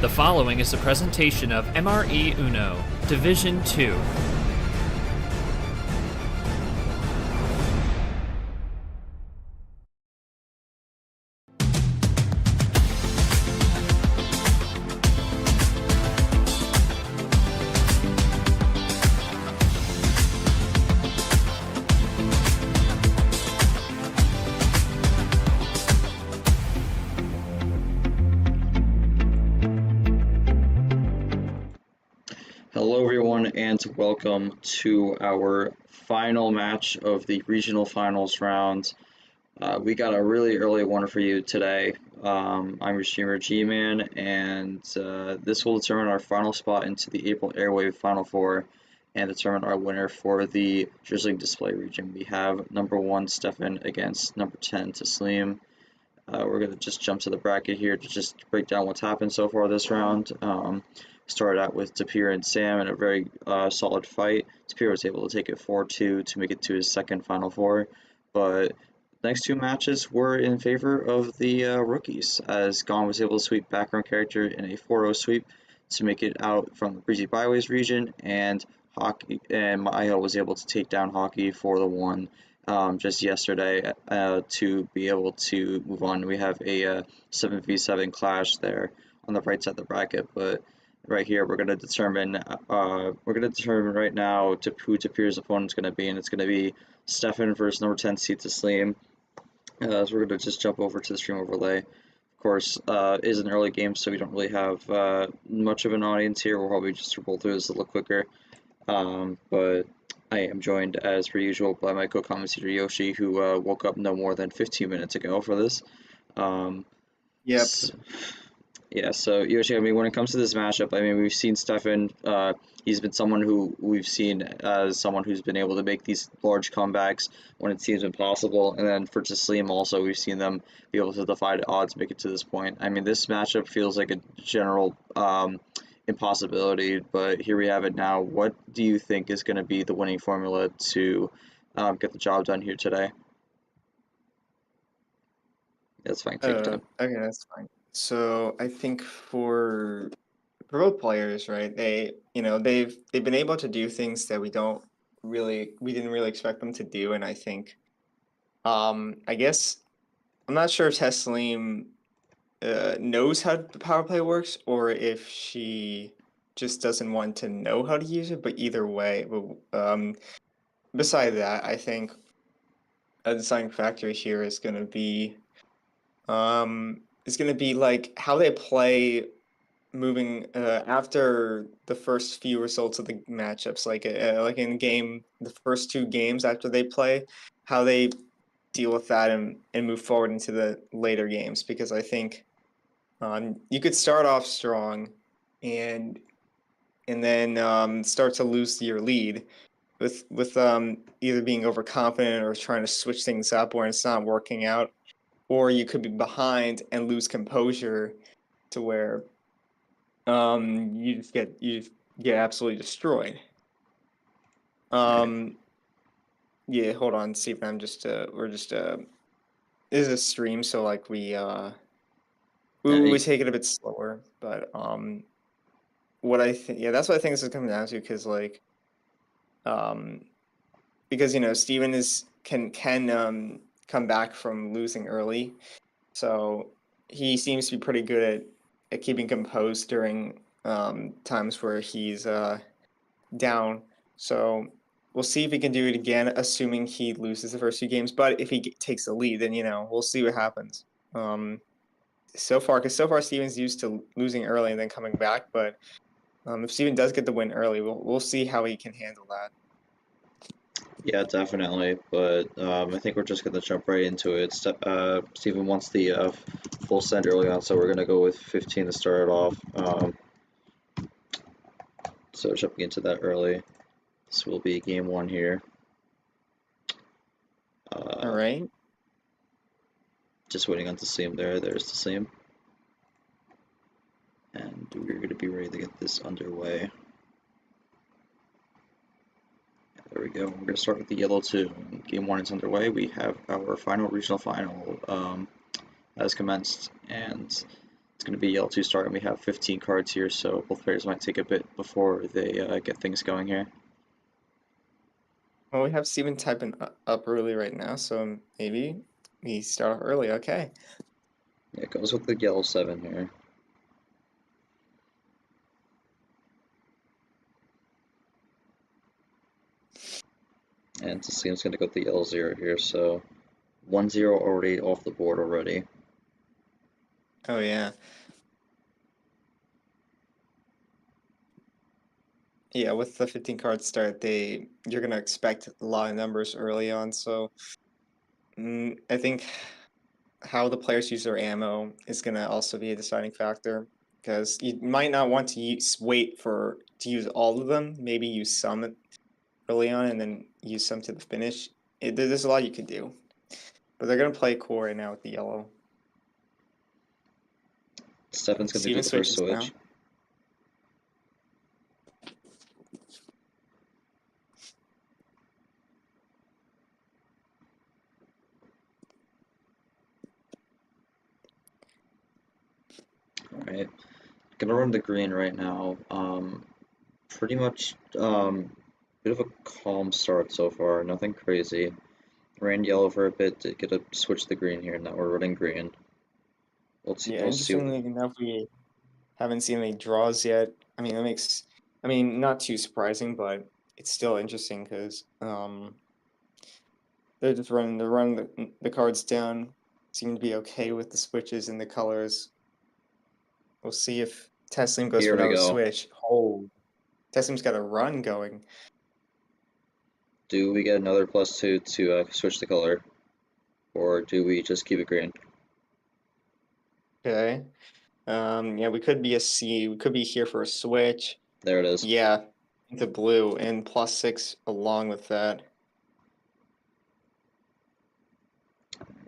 The following is a presentation of MRE UNO, Division 2. Hello everyone and welcome to our final match of the regional finals round. We got a really early one for you today. I'm your streamer G-Man, and this will determine our final spot into the April Airwave Final Four and determine our winner for the DRIZZLING display region. We have number 1 Stefan against number 10 Tasleem. We're going to just jump to the bracket here to just break down what's happened so far this round. Started out with Tapir and Sam in a very solid fight. Tapir was able to take it 4-2 to make it to his second Final Four, but the next two matches were in favor of the rookies, as Gon was able to sweep background character in a 4-0 sweep to make it out from the Breezy Byways region, and Maihel was able to take down Hockey for the one just yesterday to be able to move on. We have a 7v7 clash there on the right side of the bracket, but right here we're going to determine right now who Tapir's opponent's going to be, and it's going to be Stefan versus number 10 seed Tasleem. So we're going to just jump over to the stream overlay. Of course, it is an early game, so we don't really have much of an audience here. We'll probably just roll through this a little quicker, but I am joined, as per usual, by my co-commentator Yoshi, who woke up no more than 15 minutes ago for this. Yep. Yeah, so Yoshi, I mean, when it comes to this matchup, I mean, we've seen Stefan, he's been someone who we've seen as someone who's been able to make these large comebacks when it seems impossible, and then for Tasleem also, we've seen them be able to defy the odds, make it to this point. I mean, this matchup feels like a general impossibility, but here we have it now. What do you think is going to be the winning formula to get the job done here today? That's fine, take your time. Okay, that's fine. So I think for both players, right? They've been able to do things that we didn't really expect them to do, and I think, I guess I'm not sure if Tasleem knows how the power play works, or if she just doesn't want to know how to use it. But either way, beside that, I think a deciding factor here is going to be like how they play moving after the first few results of the matchups, like in the first two games after they play, how they deal with that and move forward into the later games. Because I think you could start off strong and then start to lose your lead with either being overconfident or trying to switch things up where it's not working out, or you could be behind and lose composure to where you get absolutely destroyed. Yeah, hold on, Steve. I'm just this is a stream, so like we take it a bit slower. But what I think, yeah, that's what I think this is coming down to, because like because Steven can come back from losing early, so he seems to be pretty good at keeping composed during times where he's down. So we'll see if he can do it again, assuming he loses the first two games. But if he takes the lead, then we'll see what happens. So far Steven's used to losing early and then coming back. But if Steven does get the win early, we'll see how he can handle that. Yeah, definitely, but I think we're just going to jump right into it. Steven wants the full send early on, so we're going to go with 15 to start it off. So jumping into that early. This will be game 1 here. All right. Just waiting on Tasleem there. There's Tasleem. And we're going to be ready to get this underway. There we go. We're going to start with the yellow 2. Game 1 is underway. We have our final regional final has commenced, and it's going to be yellow 2 start, and we have 15 cards here, so both players might take a bit before they get things going here. Well, we have Steven typing up early right now, so maybe we start off early. Okay. Yeah, it goes with the yellow 7 here. And Tasleem's going to go with the yellow 0 here, so 1-0 already off the board already. Oh yeah. Yeah, with the 15 card start, you're gonna expect a lot of numbers early on. So I think how the players use their ammo is gonna also be a deciding factor because you might not want to wait to use all of them. Maybe use some early on and then use some to the finish. There's a lot you could do, but they're gonna play cool right now with the yellow. Stefan's going to do Steven the first switches now. switch. Alright, gonna run the green right now. Pretty much bit of a calm start so far, nothing crazy. Ran yellow for a bit to get a switch to the green here, now we're running green. Yeah, We'll see. interestingly enough, we haven't seen any draws yet. I mean, not too surprising, but it's still interesting because they're running the cards down. Seem to be okay with the switches and the colors. We'll see if Tasleem goes Here for we another go. switch. Oh, Tasleem's got a run going. Do we get another +2 to switch the color? Or do we just keep it green? Okay. Yeah, we could be a C. We could be here for a switch. There it is. Yeah, into blue and +6 along with that.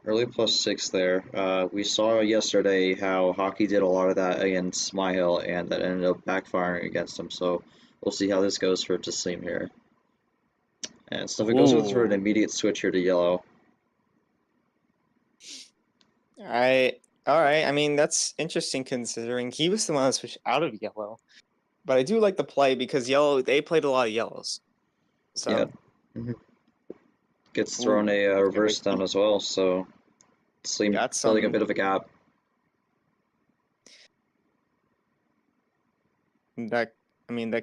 Early +6 there. We saw yesterday how hockey did a lot of that against Smile, and that ended up backfiring against him. So we'll see how this goes for Tasleem here. And Stefan goes for an Ooh. immediate switch here to yellow. All right. I mean, that's interesting considering he was the one that switched out of yellow. But I do like the play because yellow, they played a lot of yellows. So, Yeah. Gets thrown a okay, reverse down as well, so Tasleem got building a some. bit of a gap. That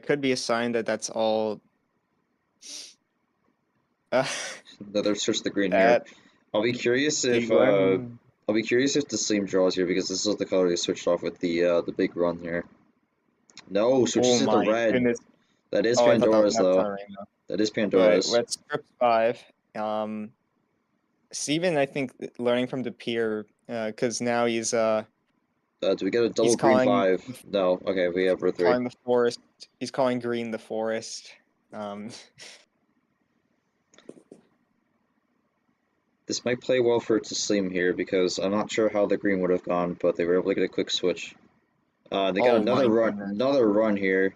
could be a sign that that's all. Another switch to the green here. That I'll be curious if D1. Tasleem draws here because this is the color he switched off with the big run here. No, switches Oh it to my red. goodness. That is Oh, I thought Pandora's that's though. not a rainbow. That is Right, Pandora's. let's script 5. Steven, I think, learning from the peer, because now he's Do we get a double he's green calling 5? No. Okay, we have row 3. calling the forest. He's calling green the forest. This might play well for Tasleem here because I'm not sure how the green would have gone, but they were able to get a quick switch. They got Oh another my run, goodness. another run here,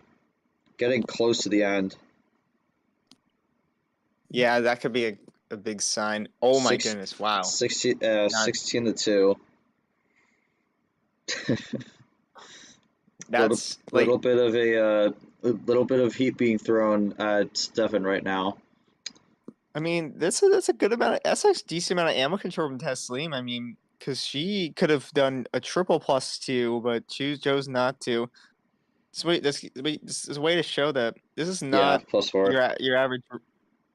getting close to the end. Yeah, that could be a big sign. Oh my goodness! Wow. 16 Not, to 2. that's like. Little bit of a little bit of heat being thrown at Stefan right now. I mean, that's a good amount. That's a decent amount of ammo control from Tasleem. I mean, because she could have done a triple +2, but she chose not to. This is a way to show that this is Yeah, not +4. your average.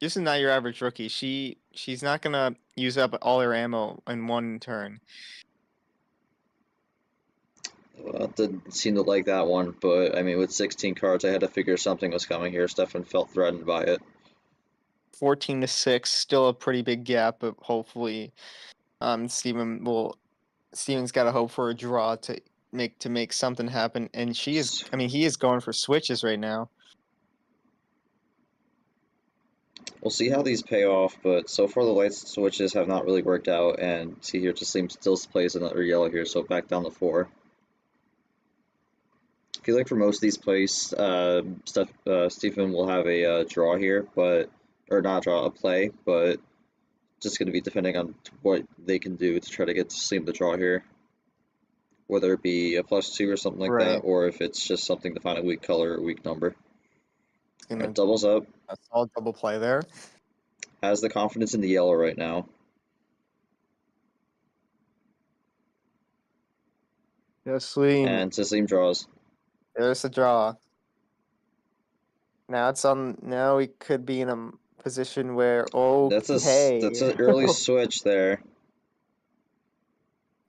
This is not your average rookie. She's not gonna use up all her ammo in one turn. Well, didn't seem to like that one, but I mean, with 16 cards, I had to figure something was coming here. Stefan felt threatened by it. 14 to 6, still a pretty big gap, but hopefully, Steven's got to hope for a draw to make something happen. And he is going for switches right now. We'll see how these pay off, but so far the light switches have not really worked out, and see here, Tasleem still plays another yellow here, so back down to 4. I feel like for most of these plays, Stephen will have a draw here, or not draw, a play, but just going to be depending on what they can do to try to get Tasleem the draw here. whether it be a +2 or something like that, Right. or if it's just something to find a weak color or weak number. Gonna Alright, doubles up. a solid double play there. Has the confidence in the yellow right now. Tasleem, And Tasleem draws. there's a draw. Now it's on. Now we could be in a position where That's okay. an early switch there.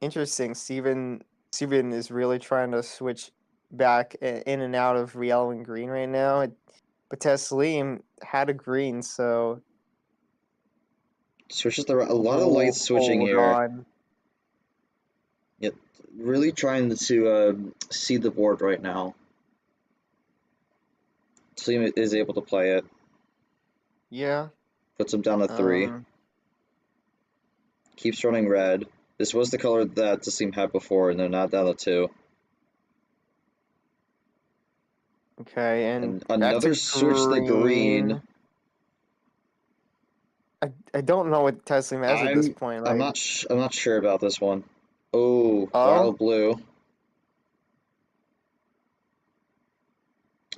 Interesting. Steven is really trying to switch back in and out of yellow and green right now. But Tasleem had a green, so Switches a lot of light switching hold here. on. Yep, really trying to see the board right now. Tasleem is able to play it. Yeah. Puts him down to 3. Keeps running red. This was the color that Tasleem had before, and they're now down to 2. Okay, And back another to switch to green. I don't know what Tasleem has at this point. Like, I'm not sure about this one. Oh, oh, wild blue.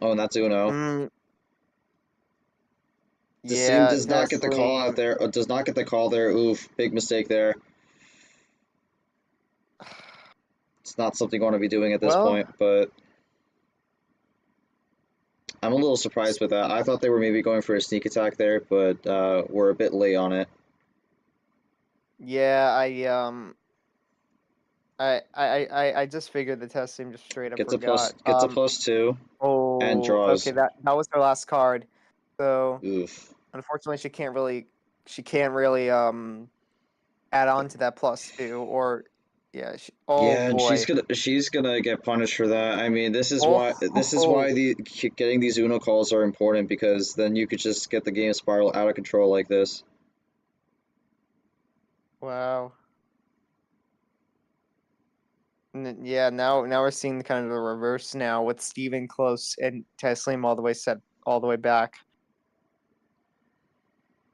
Oh, and that's Uno. Tasleem yeah, does not get the call out Tasleem. there. Does not get the call there. Oof, big mistake there. It's not something I want to be doing at this Well, point, but I'm a little surprised with that. I thought they were maybe going for a sneak attack there, but we're a bit late on it. yeah, I just figured the Tasleem just straight up Gets a forgot. +2 and draws. Okay, that was her last card. So Oof. unfortunately, she can't really add on to that +2 or yeah. Oh Yeah, and boy. she's gonna get punished for that. I mean, this is Oh, why getting these Uno calls are important, because then you could just get the game spiral out of control like this. wow. Yeah, now we're seeing kind of the reverse now with Steven close and Tasleem all the way back.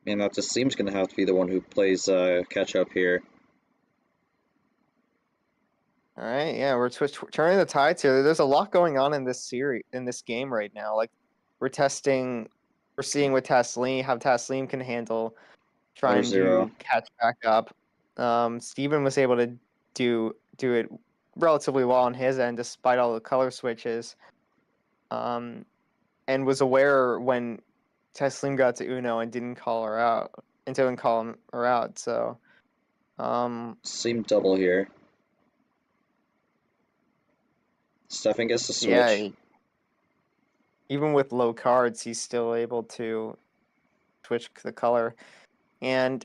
And that just seems gonna have to be the one who plays catch up here. All right, yeah, we're turning the tides here. There's a lot going on in this game right now. Like we're seeing what Tasleem how Tasleem can handle trying 0. to catch back up. Steven was able to do it relatively well on his end despite all the color switches. And was aware when Tasleem got to Uno and didn't call her out and didn't call her out. So, Seem double here. Stefan gets the switch. yeah, even with low cards, he's still able to switch the color. And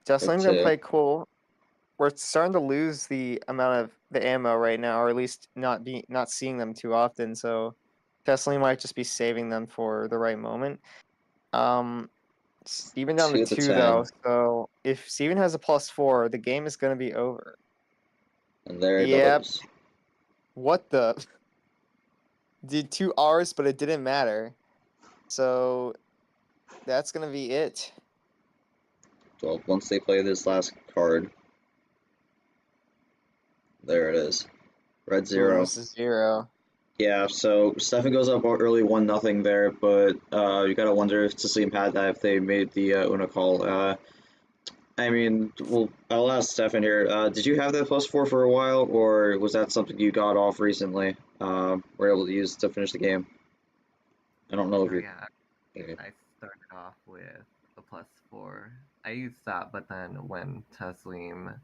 Tasleem's gonna play cool. We're starting to lose the amount of the ammo right now, or at least not seeing them too often. So Tasleem might just be saving them for the right moment. Steven down to 2 though, so if Steven has a +4, the game is gonna be over. And there it Yep. goes. What the? Did 2 R's, but it didn't matter. So that's gonna be it. Well, once they play this last card, there it is. Red 0. This is 0. Yeah, so Stefan goes up early 1-0 there, but you gotta wonder if Tasleem had that if they made the Uno call. I mean, well, I'll ask Stefan here. Did you have that +4 for a while, or was that something you got off recently? Were able to use to finish the game? I don't know if you're. Yeah, I started off with a +4. I used that, but then when Tasleem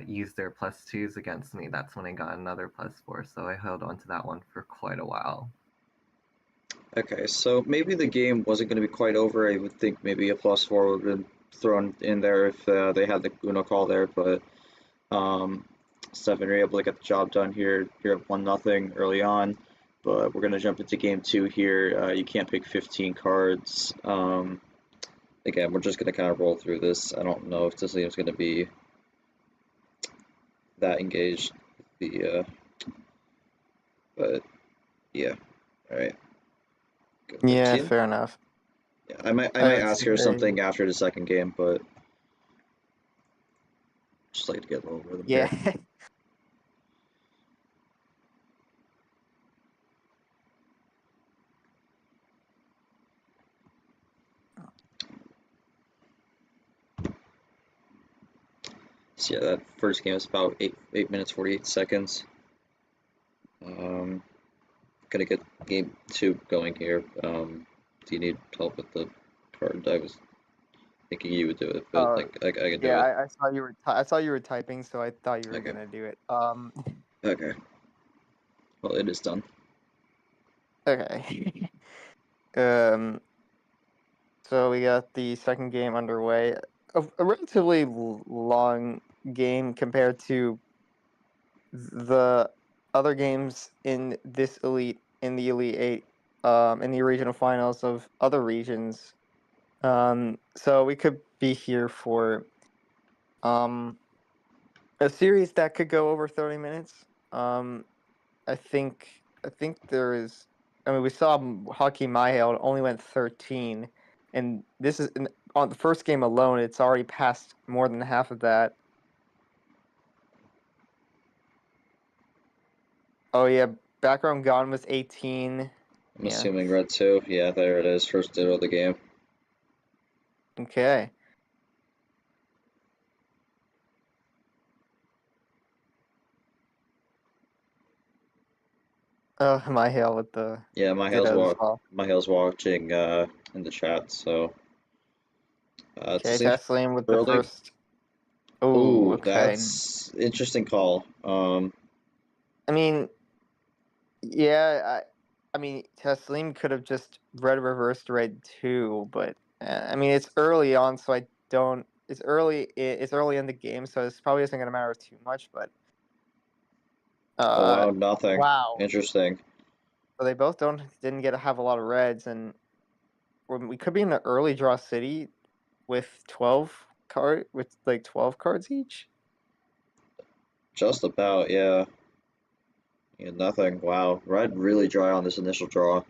used their +2s against me, that's when I got another +4. So I held on to that one for quite a while. Okay, so maybe the game wasn't going to be quite over. I would think maybe a +4 would have been thrown in there if they had the Uno call there, but Stefan, you're able to get the job done here. You're up 1-0 early on, but we're going to jump into game 2 here. You can't pick 15 cards. Again, we're just going to kind of roll through this. I don't know if Tasleem's going to be that engaged. But yeah, all right. Go Yeah, 13. fair enough. Yeah, I might ask her something after the second game, but just like to get a little rhythm Yeah. here. So yeah, that first game was about 8 minutes 48 seconds. Gonna get game 2 going here. Do you need help with the card? I was thinking you would do it, but like I can do Yeah, it. I saw you were I saw you were typing, so I thought you were Okay. gonna do it. Okay. Well, it is done. Okay. um, so we got the second game underway. A relatively long game compared to the other games in this in the Elite Eight, in the regional finals of other regions. So we could be here for a series that could go over 30 minutes. I think there is. I mean, we saw Hockey Mahale only went 13, and this is on the first game alone. It's already passed more than half of that. Oh yeah, background gone was 18. I'm Yeah. assuming red 2. Yeah, there it is. First ditto of the game. Okay. Mahale with the Yeah, dittos as well. Mahale's watching in the chat, so Okay, Tasleem Tasleem with the early. first. Oh, Ooh, okay. that's interesting call. I mean, yeah, I mean, Tasleem could have just red reversed red too, but I mean, it's early on, so I don't. It's early. It's early in the game, so it's probably isn't gonna matter too much. But Oh wow, nothing. wow. Interesting. So they both didn't get to have a lot of reds, and we could be in the early draw city with 12 cards each. Just about, yeah. Yeah, nothing. Wow, red really dry on this initial draw.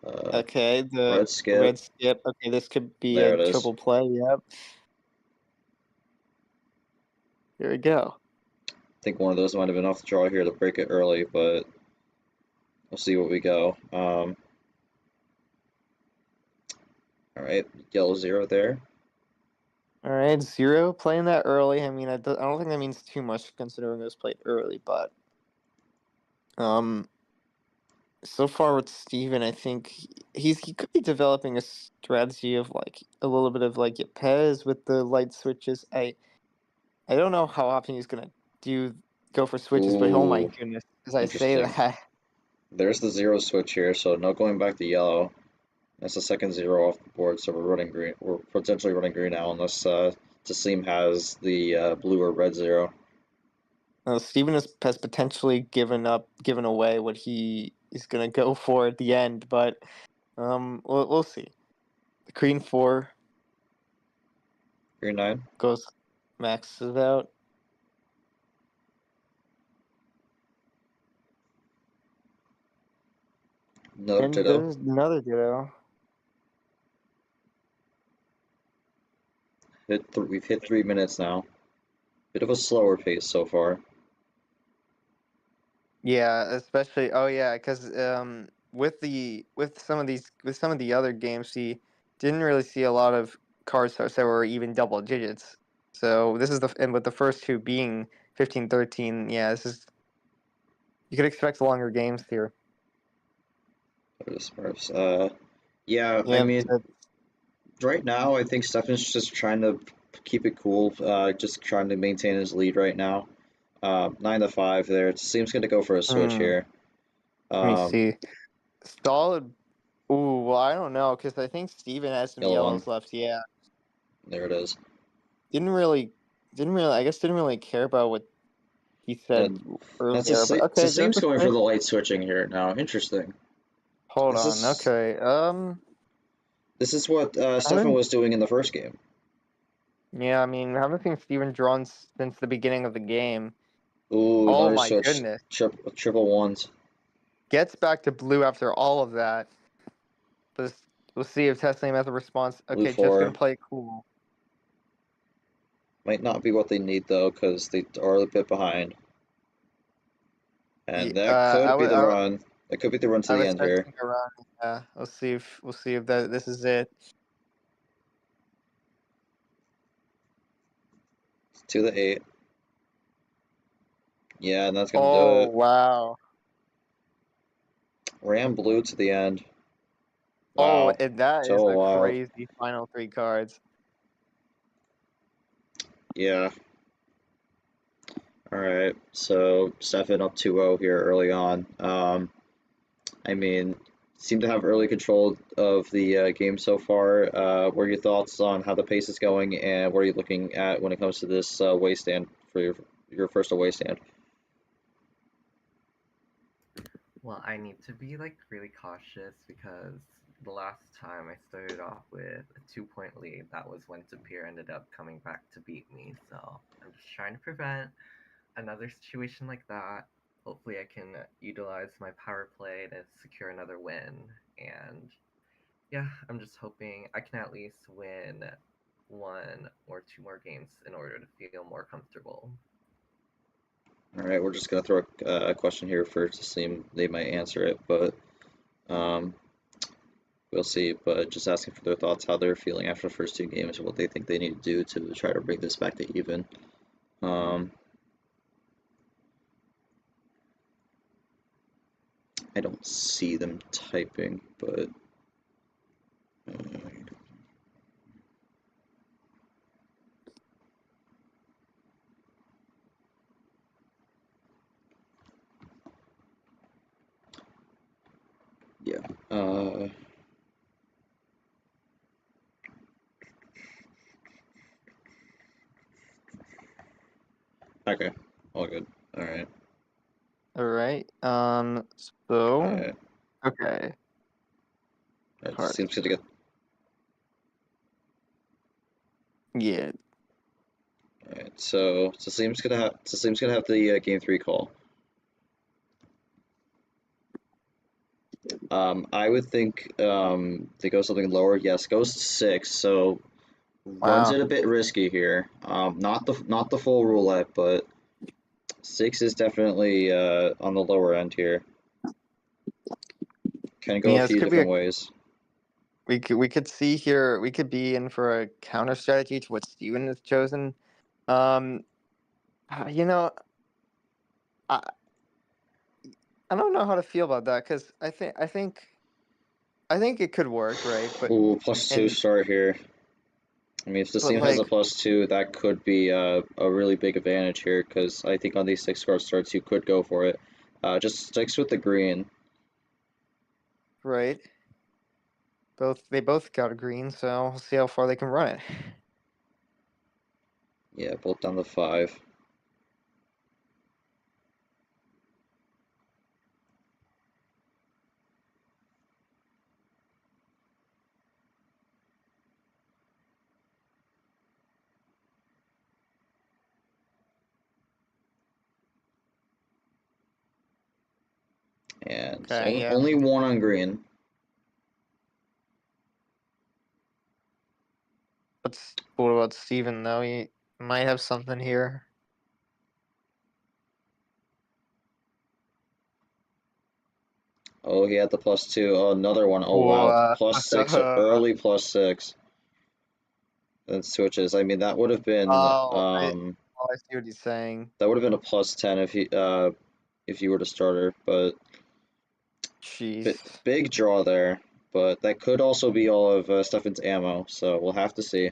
Okay, the Red skip. red skip. Okay, this could be There a it is. triple play. Yep. Here we go. I think one of those might have been off the draw here to break it early, but we'll see what we go. All right, yellow 0 there. All right, 0 playing that early. I mean, I don't think that means too much considering it was played early, but so far with Steven, I think he could be developing a strategy of like a little bit of like Pez with the light switches. I don't know how often he's gonna go for switches, but oh my Ooh, goodness, as I say interesting. that. There's the 0 switch here, so no going back to yellow. That's the second 0 off the board, so we're running green. We're potentially running green now, unless Tasleem has the blue or red 0. Steven has potentially given away what he is gonna go for at the end, but we'll see. The Queen 4 Green 9. goes maxes out. Another And ditto. there's another ditto. We've hit 3 minutes now. Bit of a slower pace so far. Yeah, especially because with some of the other games, he didn't really see a lot of cards that were even double digits. So this is and with the first two being 15, 13, yeah, you could expect longer games here. What are the Smurfs? Yeah, I Yeah, mean, right now I think Stefan's just trying to keep it cool, just trying to maintain his lead right now. 9-5 there. It seems going to go for a switch here. let me see. Solid. Ooh, well, I don't know because I think Steven has some Yellow yellows one. left. Yeah, There it is. didn't really. I guess didn't really care about what he said That's earlier. But okay, there's Tasleem's a going for switch. the light switching here now. Interesting. Hold This on. is Okay. this is what I Stefan was doing in the first game. Yeah, I mean, I haven't seen Steven drawn since the beginning of the game. Ooh, Oh another my switch. goodness. Triple ones. Gets back to blue after all of that. But we'll see if Tasleem has a response. Blue Okay, just 4. gonna play it cool. Might not be what they need though, because they are a bit behind. And that could be the run. That could be the run to I the was end here. expecting a run. Yeah, we'll see if this is it. to the 8. Yeah, and that's gonna do Oh, it. wow. Ram blue to the end. Oh, Wow. and that is So a wild. crazy final 3 cards. Yeah. All right. So Stefan up 2-0 here early on. I mean, seem to have early control of the game so far. What are your thoughts on how the pace is going, and what are you looking at when it comes to this away stand for your first away stand? Well, I need to be like really cautious because the last time I started off with a 2-point lead, that was when Tapir ended up coming back to beat me. So I'm just trying to prevent another situation like that. Hopefully, I can utilize my power play to secure another win. And yeah, I'm just hoping I can at least win 1 or 2 more games in order to feel more comfortable. All right, we're just gonna throw a question here for Tasleem. They might answer it, but um, we'll see. But just asking for their thoughts, how they're feeling after the first 2 games, and what they think they need to do to try to bring this back to even. I don't see them typing, but yeah. Okay, all good. All right. All right. Okay. Okay. It Card. seems good to get. Yeah. All right. So Tasleem's gonna have the game 3 call. I would think to go something lower. Yes, goes to 6. So runs Wow. it a bit risky here. Not the full roulette, but 6 is definitely on the lower end here. Can go a Yeah, this few could be different ways. we could see here, we could be in for a counter strategy to what Steven has chosen. You know, I I don't know how to feel about that because I think it could work, right? Ooh, +2 And start here. I mean, if the but team has a like +2, that could be a really big advantage here, because I think on these 6 card starts, you could go for it. Just sticks with the green. right, they both got a green, so we'll see how far they can run it. Yeah, both down to 5. And Okay, yeah. only 1 on green. What about Steven though? He might have something here. Oh, he had the +2. Oh, another one. Oh, wow. Wow. +6, early +6. And switches. I mean, that would have been I see what he's saying. that would have been a +10 if you were to starter, but Jeez. big draw there. But that could also be all of Stefan's ammo, so we'll have to see.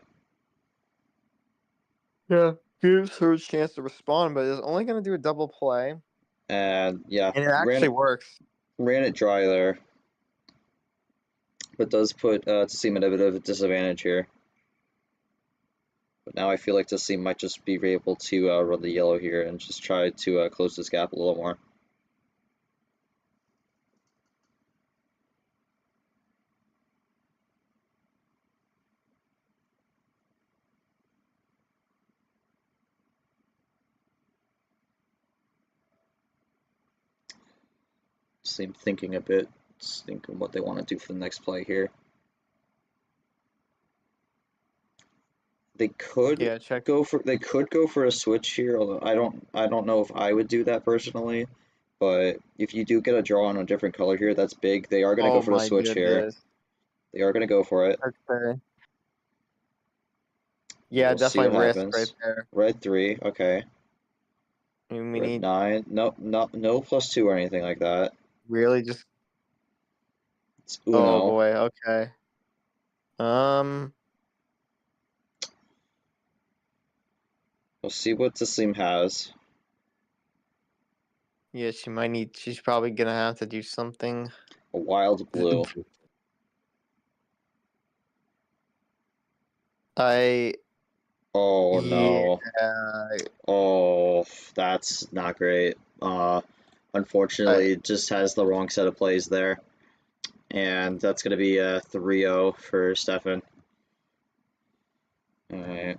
Yeah. Gives her a chance to respond, but it's only gonna do a double play. And yeah, And it actually works. ran it dry there, but does put Tasleem at a bit of a disadvantage here. But now I feel like Tasleem might just be able to run the yellow here and just try to close this gap a little more. Tasleem thinking a bit, just thinking what they want to do for the next play here. They could Check. go for a switch here, although I don't know if I would do that personally. But if you do get a draw on a different color here, that's big. They are going to go Oh for the my switch here. goodness. They are going to go for it. Okay. Yeah, We'll see what definitely risk happens. right there. Red 3, okay. We Red need 9, no, no +2 or anything like that. really just. It's Oh Uno. boy. Okay. Um. We'll see what Tasleem has. Yeah, she might need. She's probably gonna have to do something. A wild blue. I. Oh Yeah. no. Oh, that's not great. Unfortunately, it just has the wrong set of plays there. And that's going to be a 3-0 for Stefan. Alright.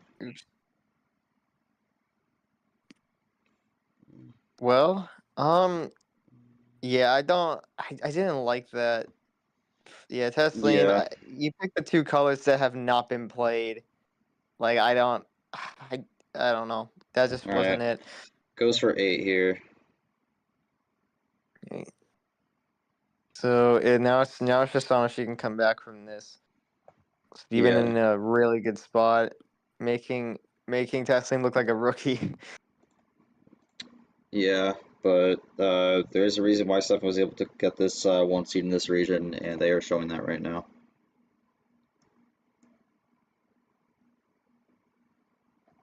Well. Yeah, I don't. I didn't like that. Yeah, Tasleem, Yeah. you picked the two colors that have not been played. Like I don't. I don't know. That just Alright. wasn't it. Goes for 8 here. So now it's just on if she can come back from this. Steven Yeah. in a really good spot, making Tasleem look like a rookie. Yeah. But there's a reason why Stefan was able to get this 1 seed in this region, and they are showing that right now.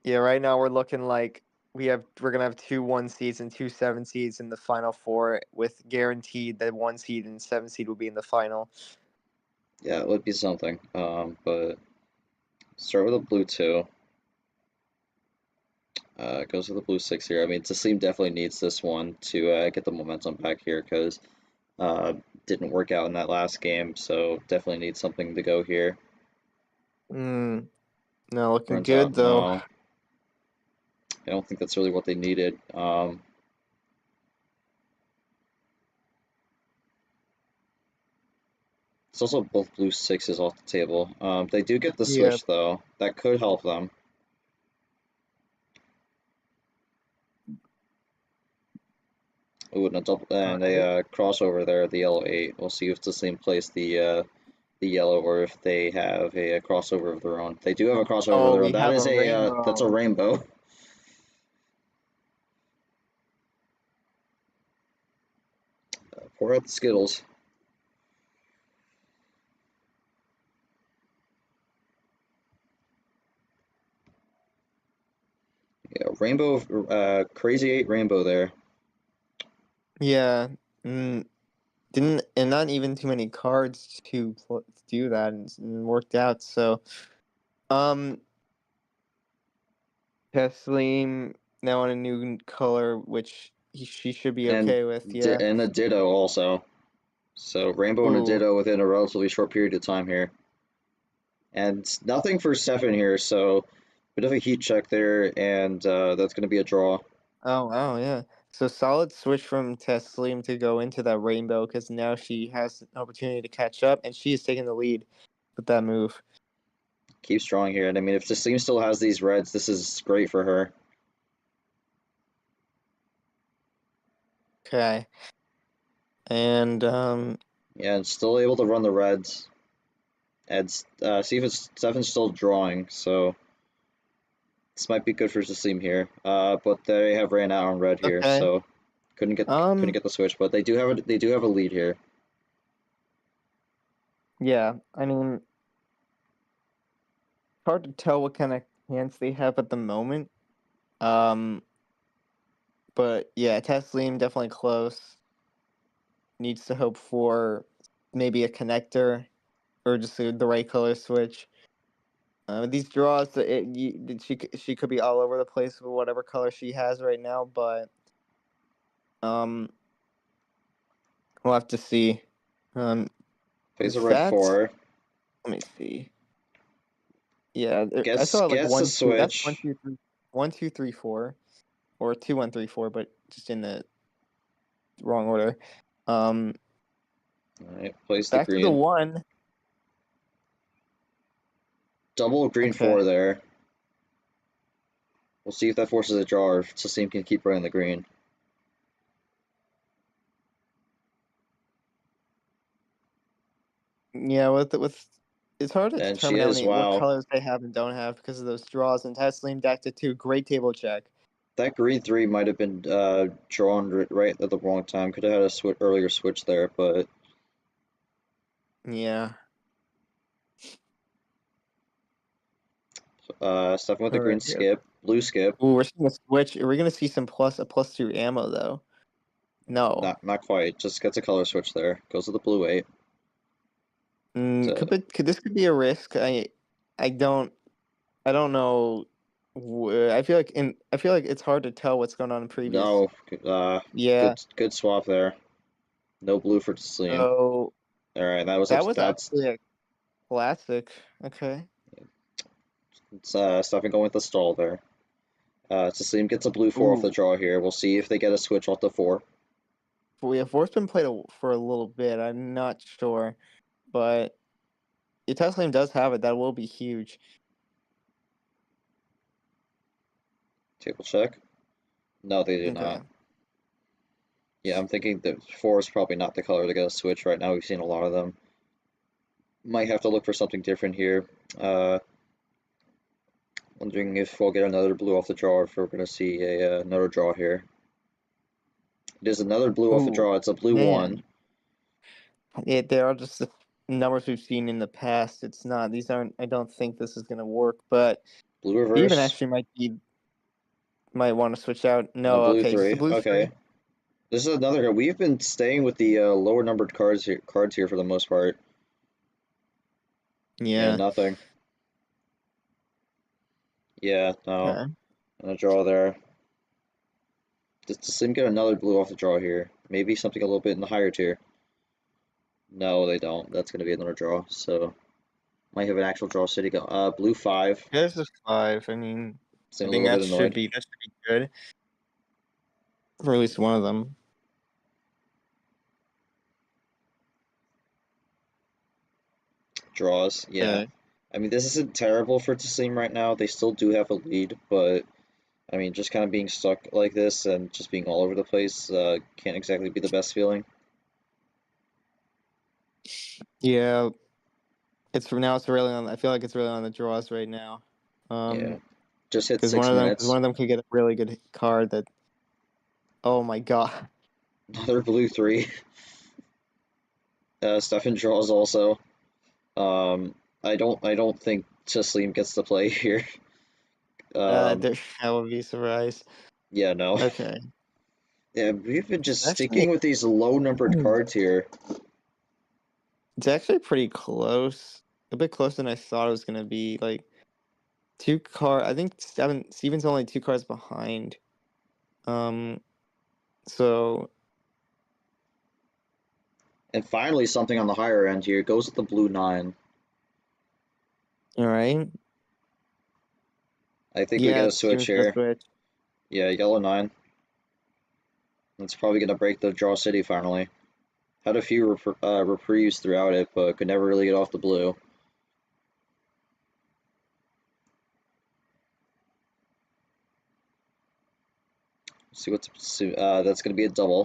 Yeah, right now we're looking like we're gonna have 2 1 seeds and 2 7 seeds in the final four, with guaranteed that 1 seed and 7 seed will be in the final. Yeah, it would be something. But start with a blue 2. Goes with the blue 6 here. I mean, Tasleem definitely needs this one to get the momentum back here because didn't work out in that last game, so definitely needs something to go here. No, looking Runs out, good though. no. I don't think that's really what they needed. It's also both blue 6s off the table. They do get the Yeah. switch though. That could help them. Ooh, and a double and a crossover there, the yellow 8. We'll see if Tasleem plays the yellow or if they have a crossover of their own. They do have a crossover of Oh, their own. we That have is a that's a rainbow. rainbow. Pour out the Skittles. Yeah, rainbow, crazy 8 rainbow there. Yeah. Didn't and not even too many cards to do that and worked out. So, um, Tasleem now on a new color, which she should be And okay with. Yeah. and a ditto also. So rainbow and a Ooh. ditto within a relatively short period of time here. And nothing for Stefan here, so bit of a heat check there, and that's going to be a draw. Oh wow, yeah. So solid switch from Tasleem to go into that rainbow because now she has an opportunity to catch up, and she is taking the lead with that move. Keeps drawing here, and I mean, if Tasleem still has these reds, this is great for her. Okay. And Yeah, and still able to run the reds. And see if Stefan's still drawing, so this might be good for Tasleem here. But they have ran out on red here, okay. so couldn't get the switch, but they do have a lead here. Yeah, I mean, hard to tell what kind of hands they have at the moment. Um, but yeah, Tasleem definitely close. Needs to hope for maybe a connector or just the right color switch. These draws, she could be all over the place with whatever color she has right now, but um, we'll have to see. Plays a Is red that? 4. Let me see. Yeah, I Gets saw like the 1 2. That's switch. 1 2 3 4, or 2 1 3 4, but just in the wrong order. Um, Alright, plays the back to the green. 1. Double green Okay. 4 there. We'll see if that forces a draw or if Tasleem can keep running the green. Yeah, with It's hard to And she determine is, what wow. colors they have and don't have because of those draws. And Tasleem deck to 2, great table check. That green 3 might have been drawn right at the wrong time. Could have had a earlier switch there, but Yeah. stuffing with the green Alright, yeah. skip, blue skip. Ooh, we're seeing a switch. Are we gonna see some +2 ammo though? No. Not quite. Just gets a color switch there. Goes to the blue 8. This could be a risk. I don't know. I feel like it's hard to tell what's going on in previous. No, Yeah. good swap there. No blue for Tasleem. So All right, that's actually a classic. Okay. stuffing going with the stall there. Tasleem gets a blue 4 off the Ooh. draw here. We'll see if they get a switch off the 4. Yeah, 4's been played for a little bit. I'm not sure, but if Tasleem does have it, that will be huge. Table check. No, they did Okay. not. Yeah, I'm thinking that 4 is probably not the color to get a switch right now. We've seen a lot of them. Might have to look for something different here. Wondering if we'll get another blue off the draw, or if we're going to see another draw here. It is another blue off the Ooh, draw. It's a blue man. 1. Yeah, they are just the numbers we've seen in the past. It's not. These aren't. I don't think this is gonna work. But Blue Steven reverse. actually might want to switch out. And No, a blue okay, just 3. a blue Okay. 3. This is another. We've been staying with the lower numbered cards here for the most part. Yeah. And nothing. Yeah, no. Okay. And a draw there. Does Tasleem get another blue off the draw here? Maybe something a little bit in the higher tier. No, they don't. That's going to be another draw. So might have an actual draw city go. Blue 5. There's a 5. I mean, Seem I a think little that bit should annoyed. be good for at least one of them. Draws. Yeah. Okay. I mean, this isn't terrible for Tasleem right now. They still do have a lead, but I mean, just kind of being stuck like this and just being all over the place can't exactly be the best feeling. Yeah. It's really on. I feel like it's really on the draws right now. Yeah. Just hit Because 6 minutes. one of them could get a really good card that. Oh my god. Another blue 3. Stefan draws also. I don't think Tasleem gets to play here. I would be surprised. Yeah, no. Okay. Yeah, we've been just Actually- sticking with these low numbered cards here. It's actually pretty close. A bit closer than I thought it was gonna be. Like I think Steven's only 2 cards behind. So And finally something on the higher end here. Goes with the blue 9. all right. I think we get a switch Steven's gonna here. switch. Yeah, yellow 9. That's probably gonna break the draw city finally. Had a few reprieves throughout it, but could never really get off the blue. See what's that's gonna be a double.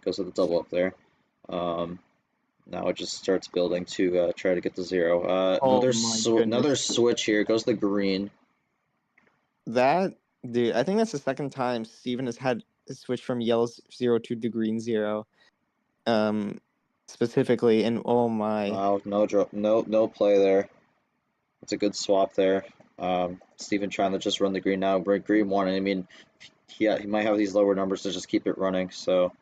Goes with the double up there. Now it just starts building to try to get to 0. Another switch here. Goes the green. Dude, I think that's the second time Steven has had a switch from yellow 0 to the green 0. Specifically, and oh my. Wow, no play there. It's a good swap there. Steven trying to just run the green now. Green 1, and I mean, he might have these lower numbers to just keep it running. So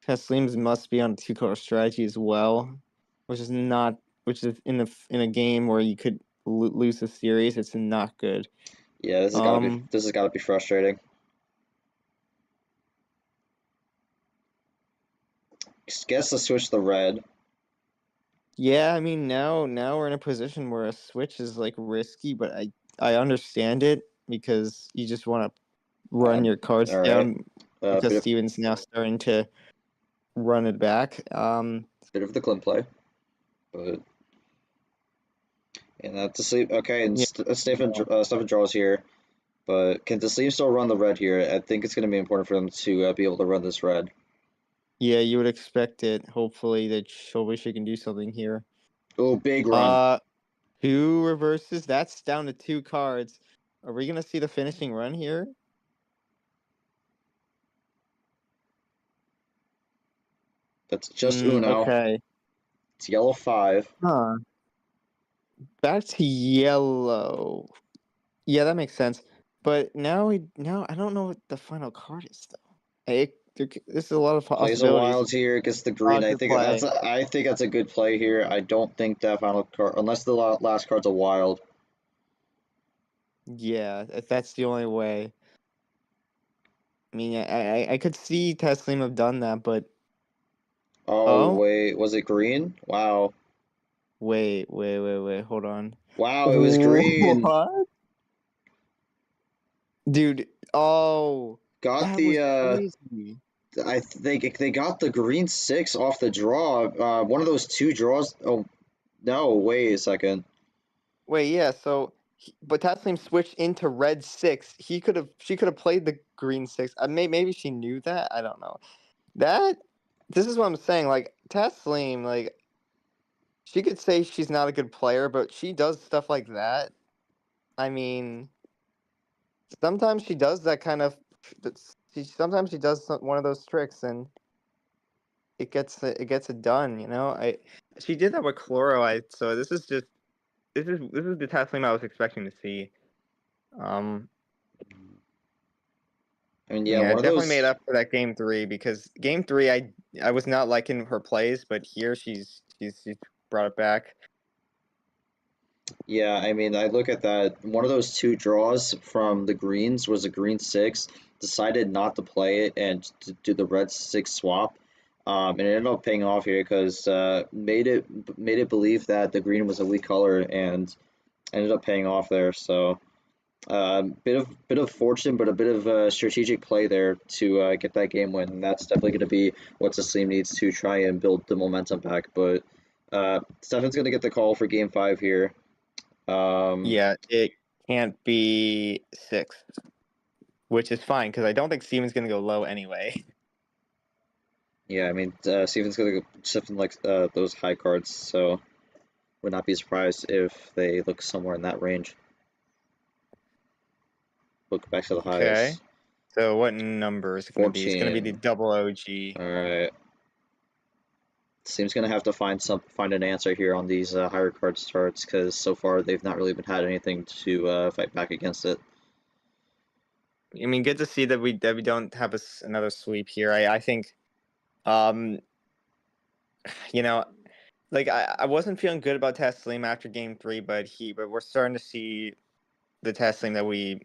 Tasleem must be on a 2-color strategy as well, which is in a game where you could lose the series. It's not good. yeah, this has gotta be frustrating. Guess to switch the red. Yeah, I mean now we're in a position where a switch is like risky, but I understand it because you just want to run your cards all right. down because Steven's now starting to run it back. Bit of the Clint play, but and Tasleem. Okay, and Stefan draws here, but can Tasleem still run the red here? I think it's going to be important for them to be able to run this red. Yeah, you would expect it. Hopefully she can do something here. Oh, big run. Two reverses. That's down to 2 cards. Are we gonna see the finishing run here? That's just Uno. Okay. It's yellow 5. Huh. Back to yellow. Yeah, that makes sense. But now I don't know what the final card is though. This is a lot of Plays a possibilities. wild here, gets the green. I Good think play. that's a good play here. I don't think that final card, unless the last card's a wild. Yeah, if that's the only way. I mean, I could see Tasleem have done that, but Oh oh, wait, was it green? Wow, wait, hold on. wow, it was green. What? Dude, oh, Got that was the crazy. I think they got the green 6 off the draw. One of those 2 draws. Oh no, wait a second. Wait, yeah, so but Taslim switched into red 6. She could have played the green 6. Maybe she knew that. I don't know. This is what I'm saying. Like Taslim, like she could say she's not a good player, but she does stuff like that. I mean, sometimes she does that kind of. Sometimes she does one of those tricks, and it gets it done. She did that with Chloro. So this is the Taslim I was expecting to see. Um, I mean, yeah, yeah, one it of definitely made those. up for that game 3 because game 3 I was not liking her plays, but here she's brought it back. Yeah, I mean, I look at that. One of those 2 draws from the greens was a green 6. Decided not to play it and to do the red 6 swap. And it ended up paying off here because made it believe that the green was a weak color and ended up paying off there. So bit of fortune, but a bit of strategic play there to get that game win. And that's definitely going to be what Tasleem needs to try and build the momentum back. But Stefan's going to get the call for game 5 here. Yeah, it can't be 6, which is fine because I don't think Steven's gonna go low anyway. Yeah, I mean, Steven's going to go something like those high cards, so would not be surprised if they look somewhere in that range. Look back to the Okay. highest. So what number is it gonna be? It's gonna be the 14. double OG. All right. Seems gonna have to find an answer here on these higher card starts because so far they've not really been had anything to fight back against it. I mean, good to see that we don't have another sweep here. I think, um, you know, like I wasn't feeling good about Taslim after game 3, but we're starting to see the Taslim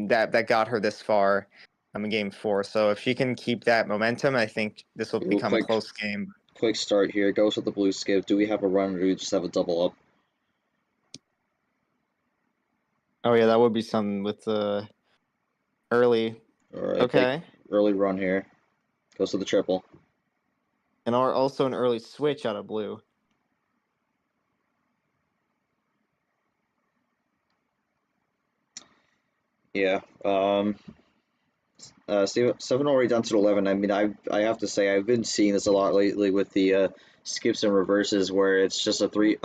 that that got her this far in game 4. So if she can keep that momentum, I think this will Ooh, become a close game. quick start here. Goes with the blue skip. Do we have a run or do we just have a double up? Oh yeah, that would be something with the early. All right, Okay. early run here. Goes to the triple. And also an early switch out of blue. Yeah. Seven already down to 11. I mean, I have to say I've been seeing this a lot lately with the skips and reverses, where it's just a three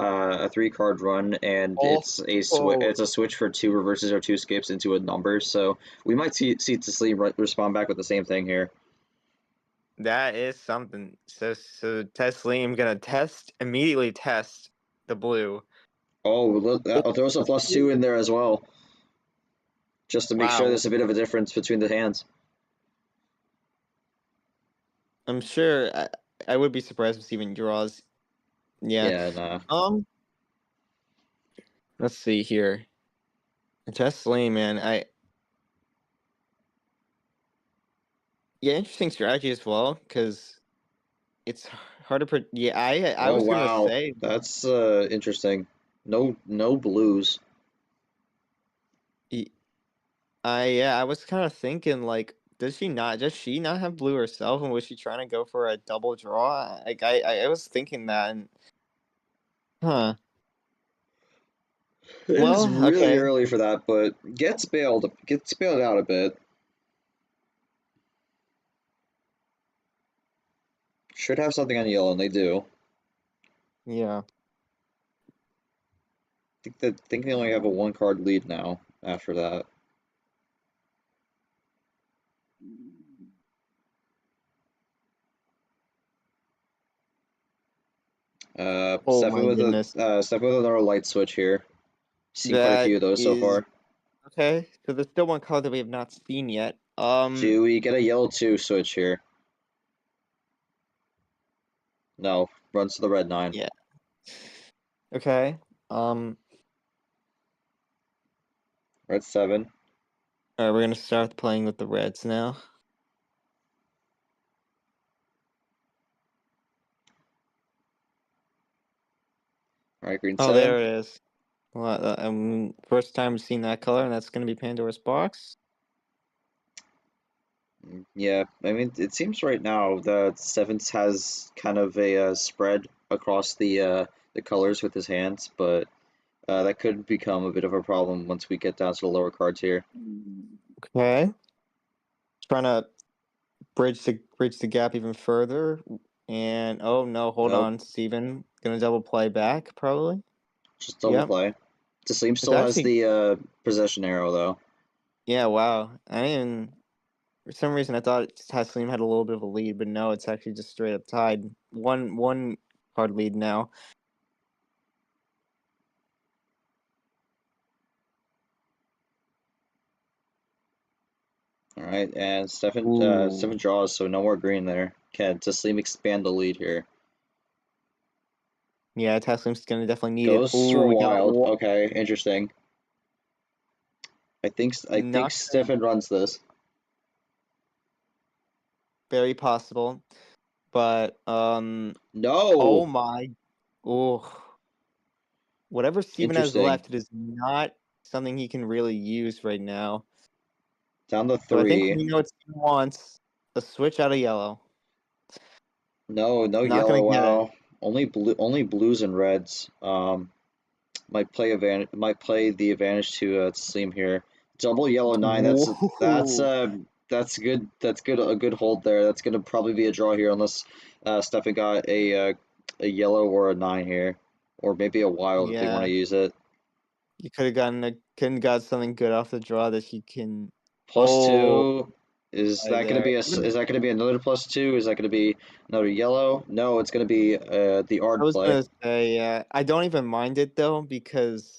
card run, and it's a switch for 2 reverses or 2 skips into a number. So we might see Tasleem respond back with the same thing here. That is something. So Tasleem gonna immediately test the blue. Oh, look, I'll throw some +2 in there as well, just to make sure Wow. there's a bit of a difference between the hands. I'm sure I would be surprised if Steven draws. Yeah. Yeah, nah. Let's see here. Tasleem, man, yeah, interesting strategy as well because it's hard to yeah, I Oh was gonna wow, say that's interesting. No blues. I was kind of thinking like does she not have blue herself and was she trying to go for a double draw? Like I was thinking that and huh. It is Well, really okay. early for that, but gets bailed out a bit. Should have something on yellow, and they do. Yeah. think they only have a 1 card lead now after that. Oh my goodness. Stefan with another light switch here. Seen quite a That few of those so is far. okay. So there's still one card that we have not seen yet. Do we get a yellow 2 switch here? No, runs to the red 9. Yeah. Okay. Red 7. All right, we're gonna start playing with the reds now. All right, green Oh, 7. there it is. Well, first time seeing that color, and that's gonna be Pandora's box. Yeah, I mean, it seems right now that Stevens has kind of a spread across the colors with his hands, but that could become a bit of a problem once we get down to the lower cards here. Okay. Trying to bridge the gap even further, and oh no, hold Nope, on, Steven. Gonna double play back probably. just double Yep. play. Tasleem It's still has actually the possession arrow though. yeah. Wow. I didn't. For some reason, I thought Tasleem had a little bit of a lead, but no, it's actually just straight up tied. One card lead now. All right, and Ooh. Stefan draws, so no more green there. Can Tasleem expand the lead here? Yeah, Tasleem's gonna definitely need it. Goes Ooh, for we got wild. Okay, interesting. I think not gonna, Stefan runs this. very possible, but oh No, my, oh, whatever Steven has interesting. left, it is not something he can really use right now. Down to So I think 3. we know what Steven wants: a switch out of yellow. No, no Not gonna yellow. get it. Wow, only blues and reds. Might play the advantage to Tasleem here. Double yellow 9. Whoa. That's good. That's good. A good hold there. That's gonna probably be a draw here unless Stefan got a yellow or a 9 here, or maybe a wild if they want Yeah, to use it. you couldn't got something good off the draw that he can. Plus Oh, 2. Is right that gonna there. be is that gonna be another plus 2? Is that gonna be another yellow? No, it's gonna be the I Ard was play. gonna say, I don't even mind it though because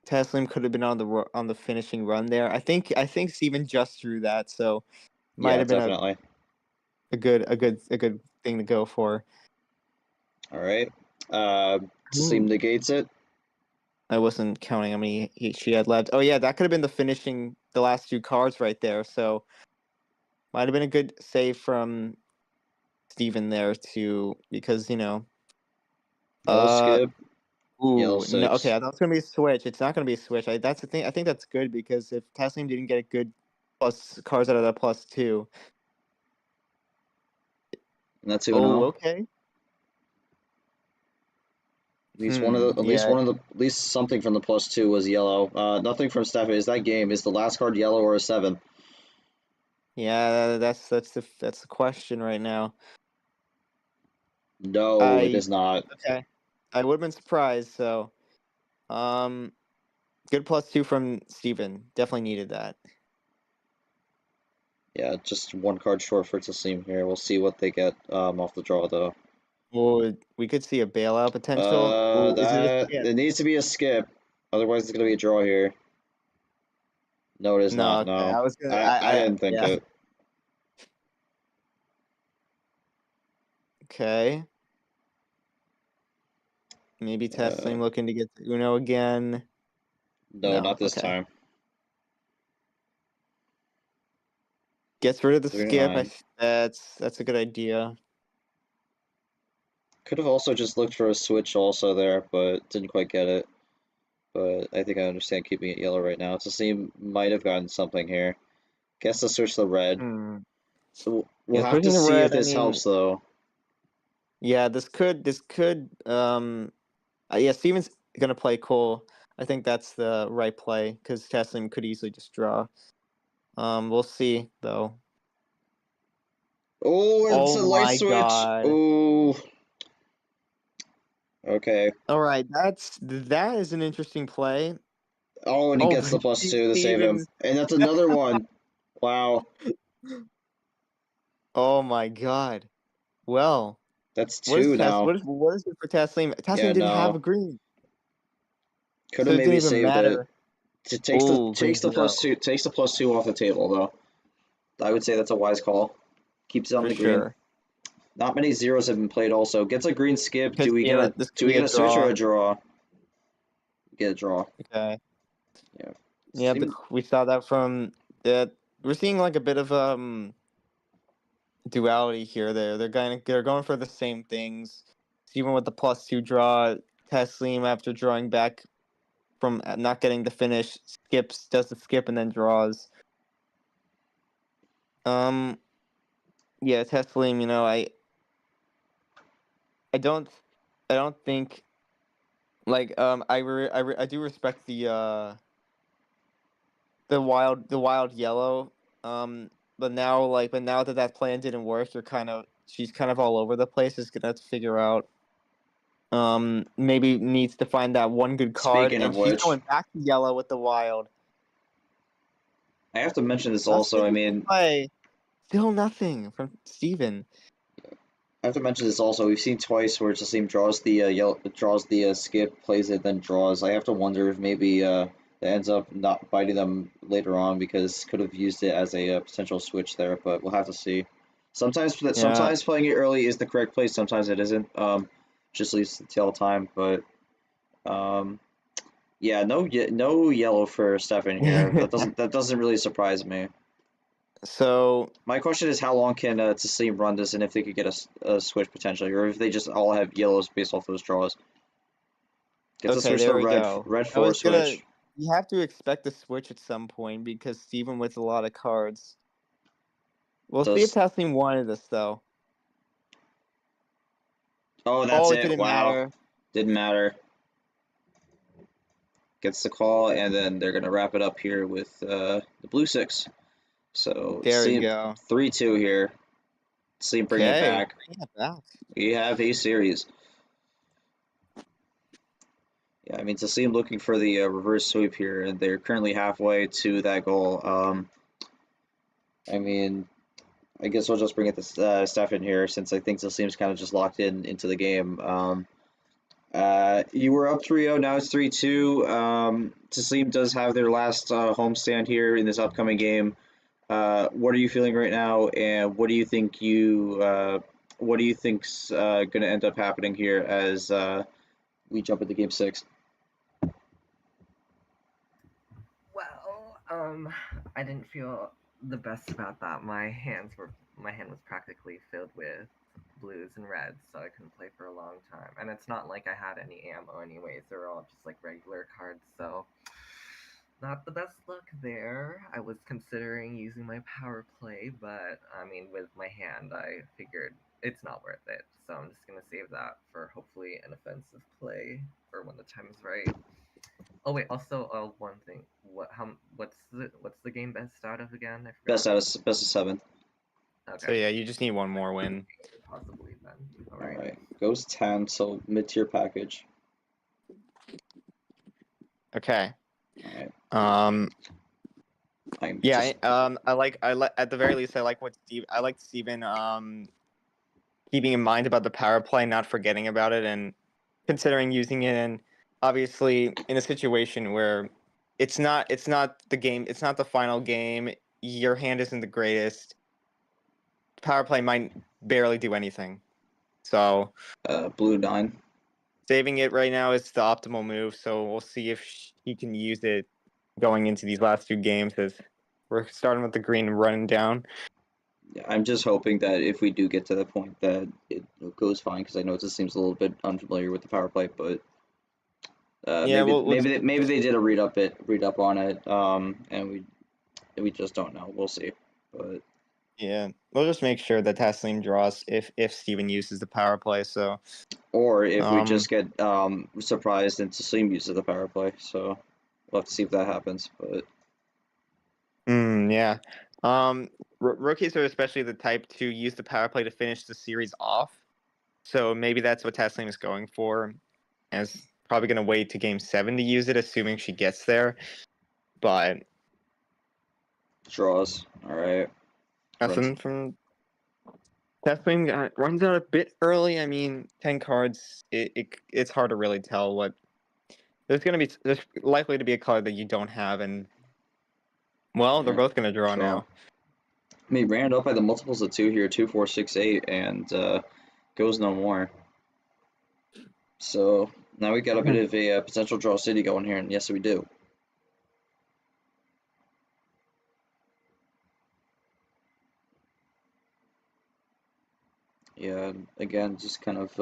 Taslim could have been on on the finishing run there. I think Steven just drew that, so might Yeah, have been definitely. a good thing to go for. All right. Tasleem Ooh. negates it. I wasn't counting how many she had left. Oh yeah, that could have been the last two cards right there. So might have been a good save from Steven there too, because No uh skip. Yellow ooh no, okay, 6. I thought it was gonna be a switch. It's not gonna be a switch. That's the thing. I think that's good because if Taslim didn't get a good plus cards out of that plus two. And that's Oh, Uno. okay. Yeah. At least something from the plus 2 was yellow. Nothing from Stefan. Is that game? Is the last card yellow or a 7? Yeah, that's the question right now. No, it I is not. okay. I would have been surprised, so um good plus two from Steven. Definitely needed that. Yeah, just 1 card short for Tasleem here. We'll see what they get off the draw though. Well, we could see a bailout potential. Oh, is it a That skip? it needs to be a skip. Otherwise, it's gonna be a draw here. No, it is No, not. okay. No, I was gonna I I didn't think yeah. it. Okay. Maybe Uh, Taslim looking to get to Uno again. no, No, not this okay. time. Gets rid of the skip. 39. That's a good idea. Could have also just looked for a switch also there, but didn't quite get it. But I think I understand keeping it yellow right now. Tasleem might have gotten something here. Guess let's switch the red. Hmm. We'll Yeah, have to switching to see if red. I this mean, helps though. yeah, this could yeah, Steven's gonna play cool. I think that's the right play because Taslim could easily just draw. We'll see though. Oh, it's Oh a light my switch. god. Oh, Okay. All right, that is an interesting play. Oh, and he Oh, gets the +2 to save him. Stevens. And that's another one. Wow. Oh my God. Well, That's what is 2 Tess? now. What is it for Tasleem? Yeah, Tasleem didn't have a no. green, Could so have it didn't maybe even saved it. matter. It Oh, green takes the 0 +2 off the table though. I would say that's a wise call. Keeps it on for the green. sure. Not many zeros have been played also. Gets a green skip. This Do could we be get a a switch or draw. a draw? Get a draw. Okay. Yeah. Yeah, we saw that from that. We're seeing like a bit of duality here. They're going for the same things. Even with the +2 draw, Tasleem after drawing back from not getting the finish, does the skip and then draws. Um, yeah, Tasleem. I I don't think like I do respect the wild yellow. But now that that plan didn't work, she's kind of all over the place. Is gonna have to figure out. Maybe needs to find that one good card, Speaking and of she's which, going back to yellow with the wild. I have to mention this That's also. an I interesting mean, play. Still nothing from Steven. I have to mention this also. We've seen twice where Taslim draws the skip, plays it, then draws. I have to wonder if maybe it ends up not biting them later on because could have used it as a potential switch there, but we'll have to see. Yeah. Sometimes playing it early is the correct play, sometimes it isn't. Just leaves the tail time, but um, yeah, no yellow for Stefan here. That doesn't really surprise me. So My question is how long can Taslim run this, and if they could get a switch potentially, or if they just all have yellows based off those draws. Gets a okay, switch to there we go. red I 4 was gonna. switch. You have to expect a switch at some point because Steven with a lot of cards. We'll see if Does Tasneem wanted this though. Oh, that's Oh, it it. didn't Wow, matter. didn't matter. Gets the call, and then they're gonna wrap it up here with the blue 6. So There we see go. 3-2 here. See bring it Okay, back. bring it back. We have a series. Yeah, I mean, to see him looking for the reverse sweep here, and they're currently halfway to that goal. I mean, I guess we'll just bring it to Steph in here since I think Taslim's kind of just locked into the game. You were up 3-0, now it's 3-2. Taslim does have their last homestand here in this upcoming game. What are you feeling right now, and what do you think's going to end up happening here as we jump into game 6? Well, I didn't feel the best about that. My hand was practically filled with blues and reds, so I couldn't play for a long time. And it's not like I had any ammo anyways, they were all just like regular cards, so not the best luck there. I was considering using my power play, but I mean with my hand I figured it's not worth it. So I'm just gonna save that for hopefully an offensive play for when the time is right. Oh wait, also one thing. What's the game best out of again? I forgot. Best of 7. So Okay. yeah, you just need one more win. Possibly then. All Alright. right, goes 10, so mid-tier package. Okay. All right. Yeah. I like at the very least I like Steven keeping in mind about the power play, not forgetting about it, and considering using it. And obviously, in a situation where it's not the game, it's not the final game. Your hand isn't the greatest. Power play might barely do anything. So blue 9. saving it right now is the optimal move. So we'll see if he can use it going into these last 2 games. As we're starting with the green and running down. Yeah, I'm just hoping that if we do get to the point that it goes fine, because I know it just seems a little bit unfamiliar with the power play, but Yeah, maybe they did a read up on it, and we just don't know. We'll see, but yeah, we'll just make sure that Tasleem draws if Steven uses the power play. So or if we just get surprised and Taslim uses the power play, so we'll have to see if that happens. But yeah, rookies are especially the type to use the power play to finish the series off. So maybe that's what Tasleem is going for. and is probably going to wait to game 7 to use it, assuming she gets there. But Draws. All right. nothing from Tasleem runs out a bit early. I mean, 10 cards. It's hard to really tell what. There's likely to be a card that you don't have, and well, they're Yeah, both going to draw draw. now. I mean, ran it up by the multiples of 2 here, 2, 4, 6, 8, and goes no more. So now we got a bit of a potential draw city going here, and yes, we do. Yeah, again, just kind of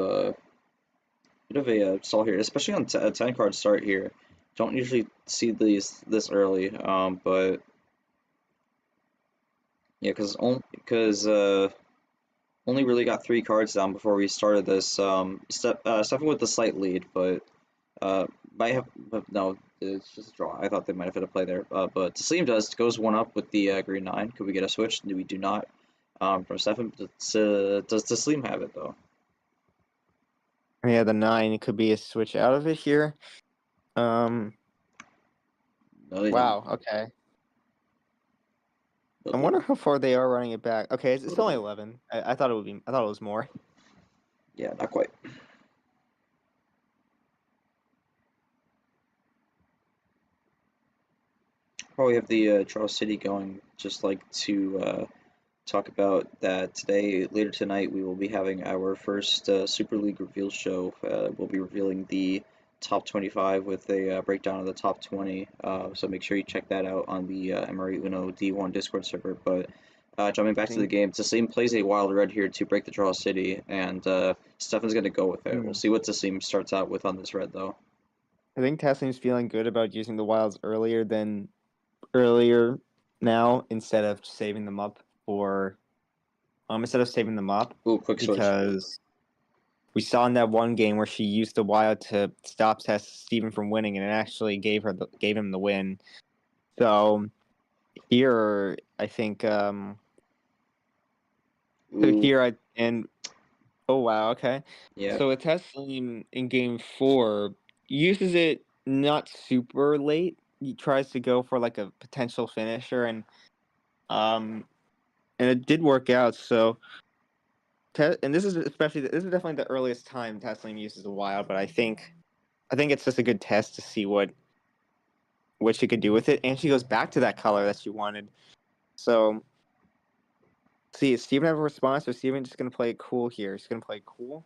bit of a stall here, especially on a 10 card start here. Don't usually see these this early, but yeah, because only really got 3 cards down before we started this. Stepping with the slight lead, but might have, but no, it's just a draw. I thought they might have hit a play there, but Tasleem goes 1 up with the green 9. Could we get a switch? No, we do not. From Stefan, does Tasleem have it though? Yeah, the 9 could be a switch out of it here. No, they Wow. Okay. don't. I wonder how far they are running it back. Okay, it's Little only bit. 11. I thought it would be. I thought it was more. Yeah, not quite. Probably have the Draw City going. Just like to talk about that today. Later tonight, we will be having our first Super League reveal show. We'll be revealing the top 25 with a breakdown of the top 20. So make sure you check that out on the MRE UNO D1 Discord server. But jumping back to the game, Tasleem plays a wild red here to break the Draw City, and Stefan's going to go with it. We'll see what Tasleem starts out with on this red, though. I think Tasleem's feeling good about using the wilds earlier now instead of saving them up for Ooh, quick switch. because we saw in that one game where she used the wild to stop Steven from winning, and it actually gave him the win. So here, I think Ooh, oh wow, okay. yeah. So a Tasleem in game 4 uses it not super late. He tries to go for like a potential finisher, and it did work out. So and this is definitely the earliest time Tasleem uses a wild, but I think it's just a good test to see what she could do with it, and she goes back to that color that she wanted. So see, is Steven have a response, or is Steven just gonna play it cool here? He's gonna play it cool.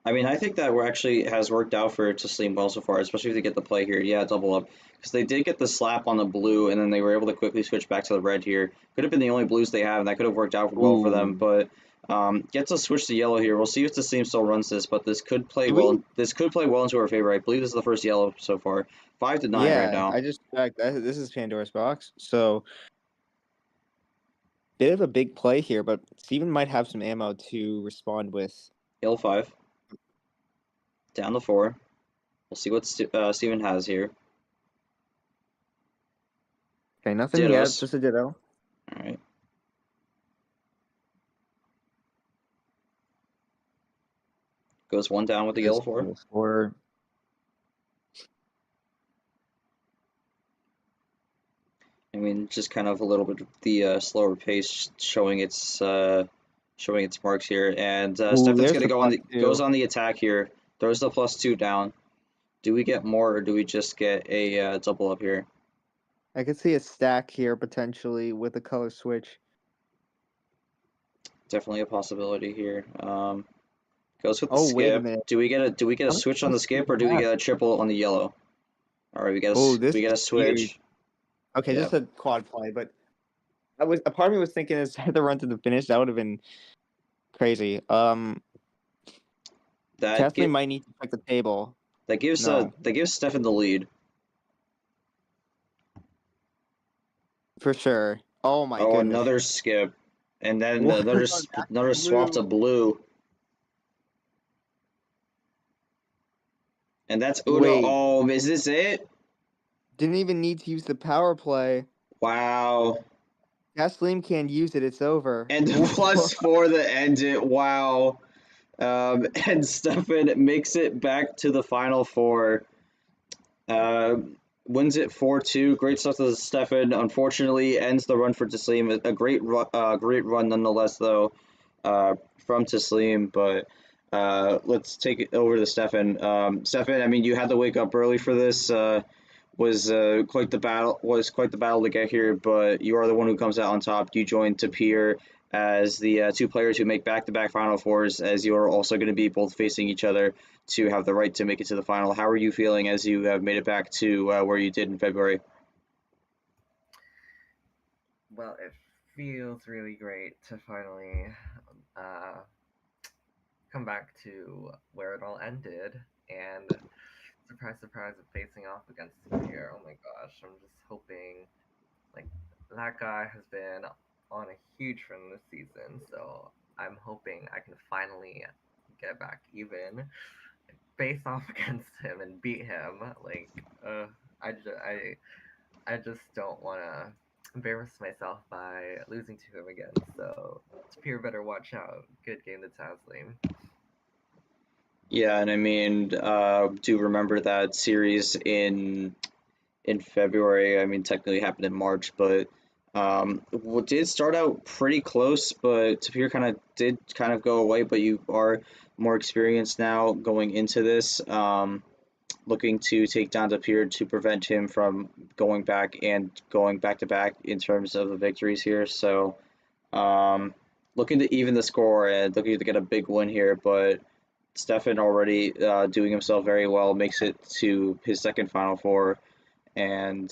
I mean, I think that actually has worked out for Tasleem well so far, especially if they get the play here. Yeah, double up. Because they did get the slap on the blue, and then they were able to quickly switch back to the red here. Could have been the only blues they have, and that could have worked out well for them. But gets us switch to yellow here. We'll see if Tasleem still runs this, but this could play well. This could play well into our favor. I believe this is the first yellow so far. 5 to 9 right now. I just checked. This is Pandora's box. So bit of a big play here, but Steven might have some ammo to respond with. Yellow 5. Down to 4. We'll see what Steven has here. Okay, nothing yet. Just a ditto. All right. Goes 1 down with the yellow 4. I mean, just kind of a little bit of the slower pace showing its marks here, and Stefan's gonna goes on the attack here. Throws the +2 down. Do we get more, or do we just get a double up here? I could see a stack here potentially with a color switch. Definitely a possibility here. Goes with the Oh, wait a skip. minute. Do we get a switch on the skip, or do we get a triple on the yellow? All right, we get a switch. Huge. Okay, Yeah. just a quad play, but a part of me was thinking is had to run to the finish. That would have been crazy. Tasleem might need to check the table. That gives Stefan the lead. For sure. Oh my goodness. Another skip. And then another swap to blue. And that's Uno. Wait. Oh, is this it? Didn't even need to use the power play. Wow. Tasleem can't use it. It's over. And the +4 to end it. Wow. And Stefan makes it back to the final four. Uh, Wins it 4-2. Great stuff to Stefan. Unfortunately, ends the run for Tasleem. A great run nonetheless, though, from Tasleem. But let's take it over to Stefan. Stefan, I mean, you had to wake up early for this. Was quite the battle. Was quite the battle to get here, but you are the one who comes out on top. You joined Tapir as the two players who make back-to-back Final Fours, as you are also going to be both facing each other to have the right to make it to the final. How are you feeling as you have made it back to where you did in February? Well, it feels really great to finally come back to where it all ended, and surprise, surprise, facing off against Superior. Oh my gosh, I'm just hoping, like, that guy has been on a huge run this season, so I'm hoping I can finally get back even, face off against him and beat him. Like, I just don't want to embarrass myself by losing to him again. So Tapir better watch out. Good game to Tasleem. Yeah, and I mean, do remember that series in February. I mean, technically it happened in March, but what did start out pretty close, but Tapir did kind of go away. But you are more experienced now going into this, looking to take down Tapir to prevent him from going back to back in terms of the victories here. So, looking to even the score and looking to get a big win here, but. Stefan already doing himself very well, makes it to his second Final Four, and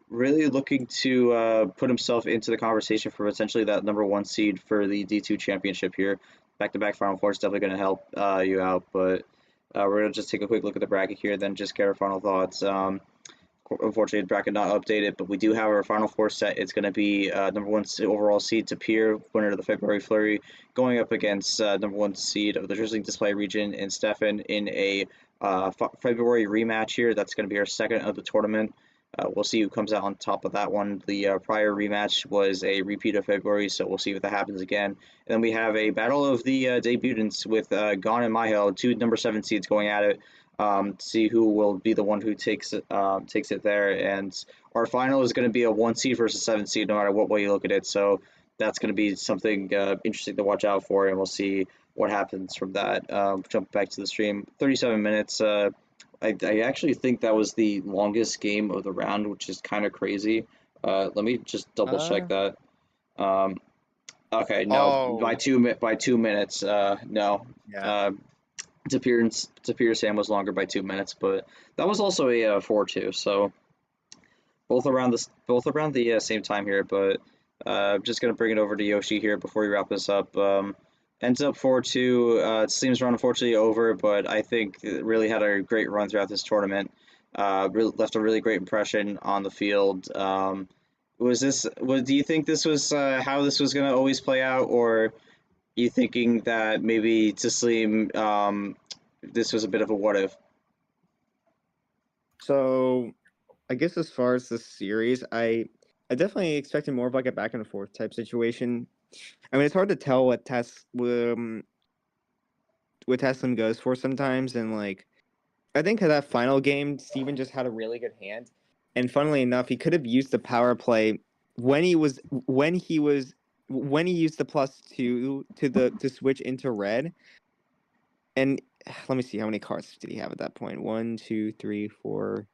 really looking to put himself into the conversation for potentially that number one seed for the D2 championship here. Back-to-back Final Four is definitely going to help you out, but we're going to just take a quick look at the bracket here, then just get our final thoughts. Unfortunately, the bracket not updated, but we do have our Final Four set. It's going to be number one overall seed Tapir, winner of the February Flurry, going up against number one seed of the DRIZZLING Display region and Stefan in a February rematch here. That's going to be our second of the tournament. We'll see who comes out on top of that one. The prior rematch was a repeat of February, so we'll see if that happens again. And then we have a battle of the debutants with Gon and Mahel, two number 7 seeds going at it. See who will be the one who takes it there. And our final is going to be a 1 seed versus 7 seed, no matter what way you look at it. So that's going to be something interesting to watch out for, and we'll see what happens from that. Jump back to the stream. 37 minutes. I actually think that was the longest game of the round, which is kind of crazy. Let me just double check that. Okay, no, by Oh, 2 minutes. No. yeah. Tapir Sam was longer by 2 minutes, but that was also a 4-2. So both around the same time here. But I'm just gonna bring it over to Yoshi here before we wrap this up. Ends up 4-2. It seems run unfortunately over, but I think it really had a great run throughout this tournament. Really left a really great impression on the field. Do you think this was how this was going to always play out, or you thinking that maybe Tasleem, this was a bit of a what if? So I guess as far as the series, I definitely expected more of like a back and forth type situation. I mean, it's hard to tell what Taslim goes for sometimes, and like I think that final game, Steven just had a really good hand, and funnily enough, he could have used the power play when he used the +2 to switch into red. And let me see, how many cards did he have at that point? 1, 2, 3, 4,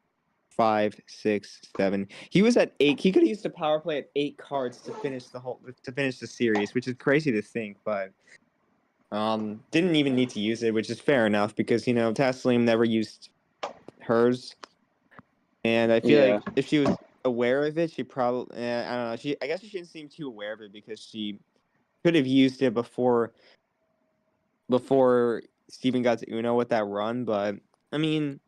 5, 6, 7. He was at 8. He could have used the power play at 8 cards to finish the series, which is crazy to think, but didn't even need to use it, which is fair enough because Taslim never used hers, and I feel Yeah, like if she was aware of it, she probably I don't know. I guess she shouldn't seem too aware of it because she could have used it before Steven got to Uno with that run, but I mean,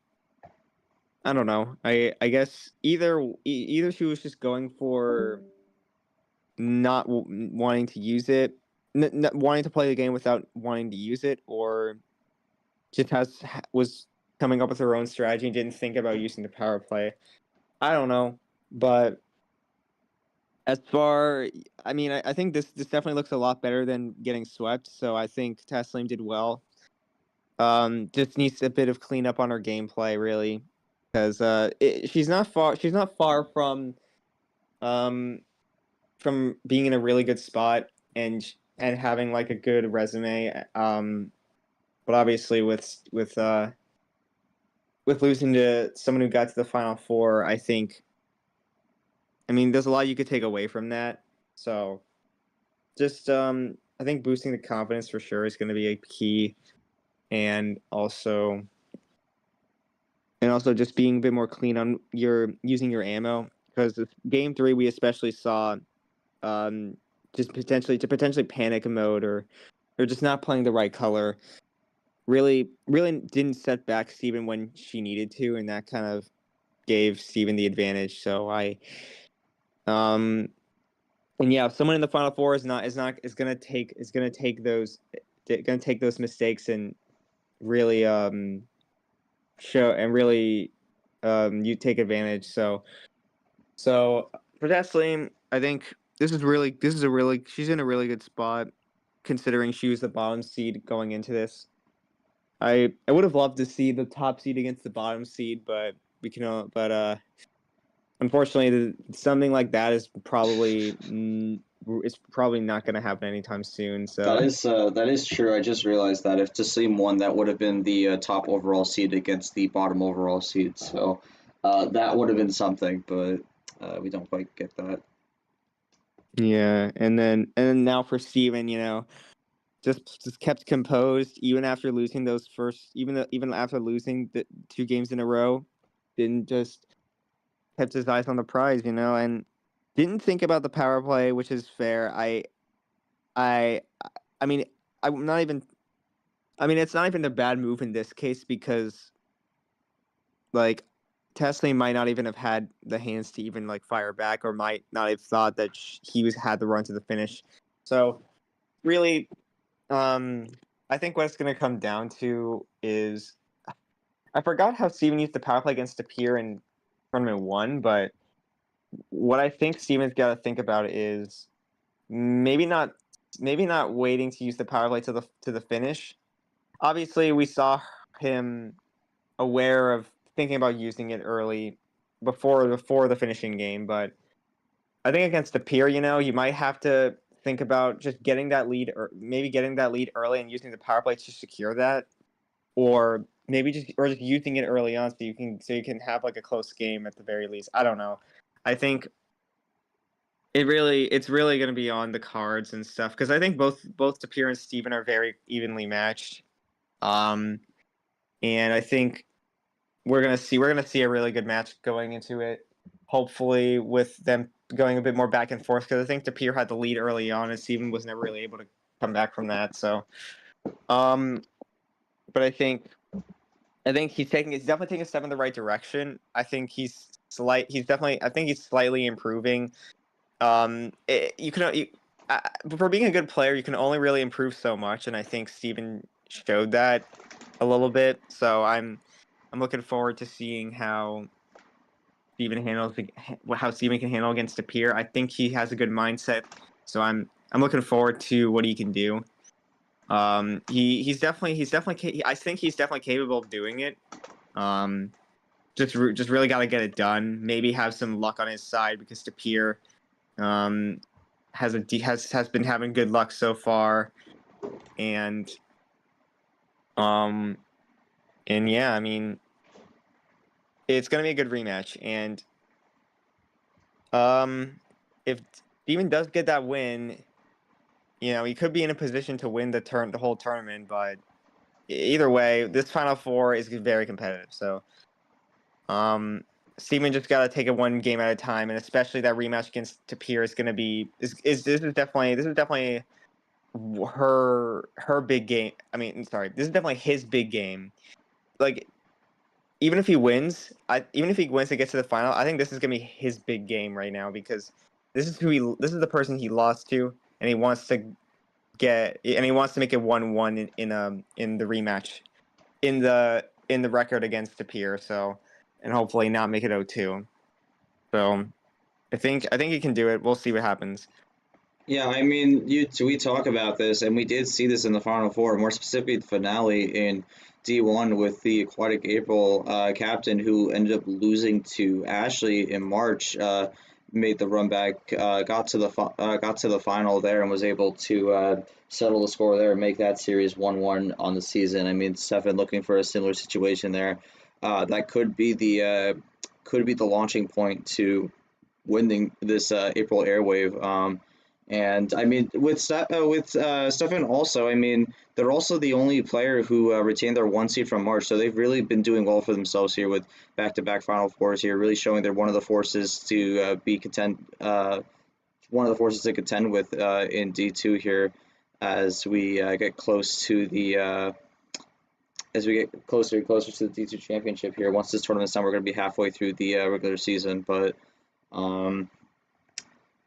I don't know. I guess either she was just going for not wanting to use it, wanting to play the game without wanting to use it, or just was coming up with her own strategy and didn't think about using the power play. I don't know, but as far, I mean, I think this definitely looks a lot better than getting swept. So I think Tasleem did well. Just needs a bit of cleanup on her gameplay, really, because she's not far from being in a really good spot and having like a good resume. But obviously with losing to someone who got to the Final Four, I think. I mean, there's a lot you could take away from that. So, just I think boosting the confidence for sure is going to be a key, and also just being a bit more clean on using your ammo, because game 3 we especially saw just potentially panic mode or just not playing the right color really didn't set back Steven when she needed to, and that kind of gave Steven the advantage. So and yeah, if someone in the Final Four is gonna take those mistakes and really show and really you take advantage. So for Tasleem, I think she's in a really good spot considering she was the bottom seed going into this. I would have loved to see the top seed against the bottom seed, but unfortunately, something like that is probably not going to happen anytime soon. So That is true. I just realized that if Tasleem won, that would have been the top overall seed against the bottom overall seed. So that would have been something, but we don't quite get that. yeah, and then now for Steven, just kept composed even after losing those first, even after losing the 2 games in a row, didn't just kept his eyes on the prize, and didn't think about the power play, which is fair. I I mean, I'm not even. I mean, it's not even a bad move in this case because, like, Tesla might not even have had the hands to even like fire back, or might not have thought that he had the run to the finish. So, really, I think what it's going to come down to is I forgot how Steven used the power play against Tapir in tournament 1, but what I think Steven's got to think about is maybe not waiting to use the power play to the finish. Obviously, we saw him aware of thinking about using it early before the finishing game, but I think against the peer, you might have to think about just getting that lead, or maybe getting that lead early and using the power play to secure that, or maybe just using it early on so you can have like a close game at the very least. I don't know. I think it's really going to be on the cards and stuff, because I think both Tapir and Steven are very evenly matched. And I think we're gonna see a really good match going into it. Hopefully, with them going a bit more back and forth, because I think Tapir had the lead early on, and Steven was never really able to come back from that. So, but I think he's definitely taking a step in the right direction. I think he's slightly improving. For being a good player, you can only really improve so much, and I think Steven showed that a little bit. So I'm looking forward to seeing how Steven can handle against a peer. I think he has a good mindset, so I'm looking forward to what he can do. I think he's definitely capable of doing it. Just really got to get it done. Maybe have some luck on his side, because Tapir has been having good luck so far, and yeah, I mean, it's gonna be a good rematch, and if Steven does get that win, he could be in a position to win the whole tournament. But either way, this Final Four is very competitive. So, Steven just got to take it one game at a time, and especially that rematch against Tapir is going to be this is definitely her big game. I mean, sorry, this is definitely his big game. Like, even if he wins to get to the final, I think this is gonna be his big game right now, because this is the person he lost to, and he wants to make it 1-1 in the rematch, in the record against Tapir. So, and hopefully not make it 0-2. So, I think he can do it. We'll see what happens. Yeah, I mean, we talk about this, and we did see this in the Final Four, more specifically the finale in D1 with the Aquatic April captain who ended up losing to Ashley in March. Made the run back, got to the final there, and was able to settle the score there and make that series 1-1 on the season. I mean, Stefan looking for a similar situation there. That could be the launching point to winning this April Airwave. And I mean, with Stefan also, I mean, they're also the only player who retained their 1 seed from March, so they've really been doing well for themselves here with back-to-back Final Fours here, really showing they're one of the forces to one of the forces to contend with in D2 here as we get close to the as we get closer and closer to the D2 championship here. Once this tournament's done, we're going to be halfway through the regular season, but.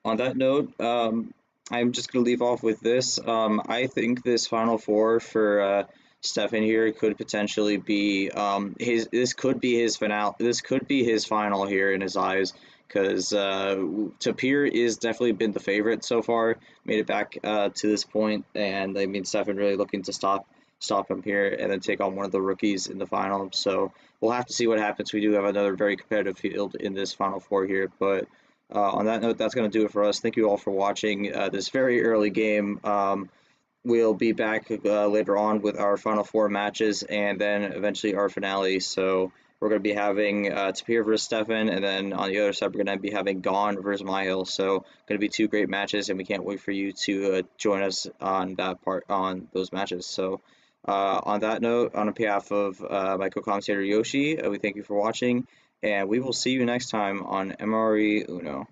On that note, I'm just going to leave off with this. I think this Final Four for Stefan here could potentially be this could be his finale. This could be his final here in his eyes, because Tapir is definitely been the favorite so far. Made it back to this point, and I mean Stefan really looking to stop him here and then take on one of the rookies in the final. So we'll have to see what happens. We do have another very competitive field in this Final Four here, but. On that note, that's going to do it for us. Thank you all for watching this very early game. We'll be back later on with our Final Four matches and then eventually our finale. So we're going to be having Tapir versus Stefan, and then on the other side, we're going to be having Gone versus Myhill. So going to be 2 great matches, and we can't wait for you to join us on those matches. So on that note, on behalf of my co-commentator Yoshi, we thank you for watching. And we will see you next time on MRE Uno.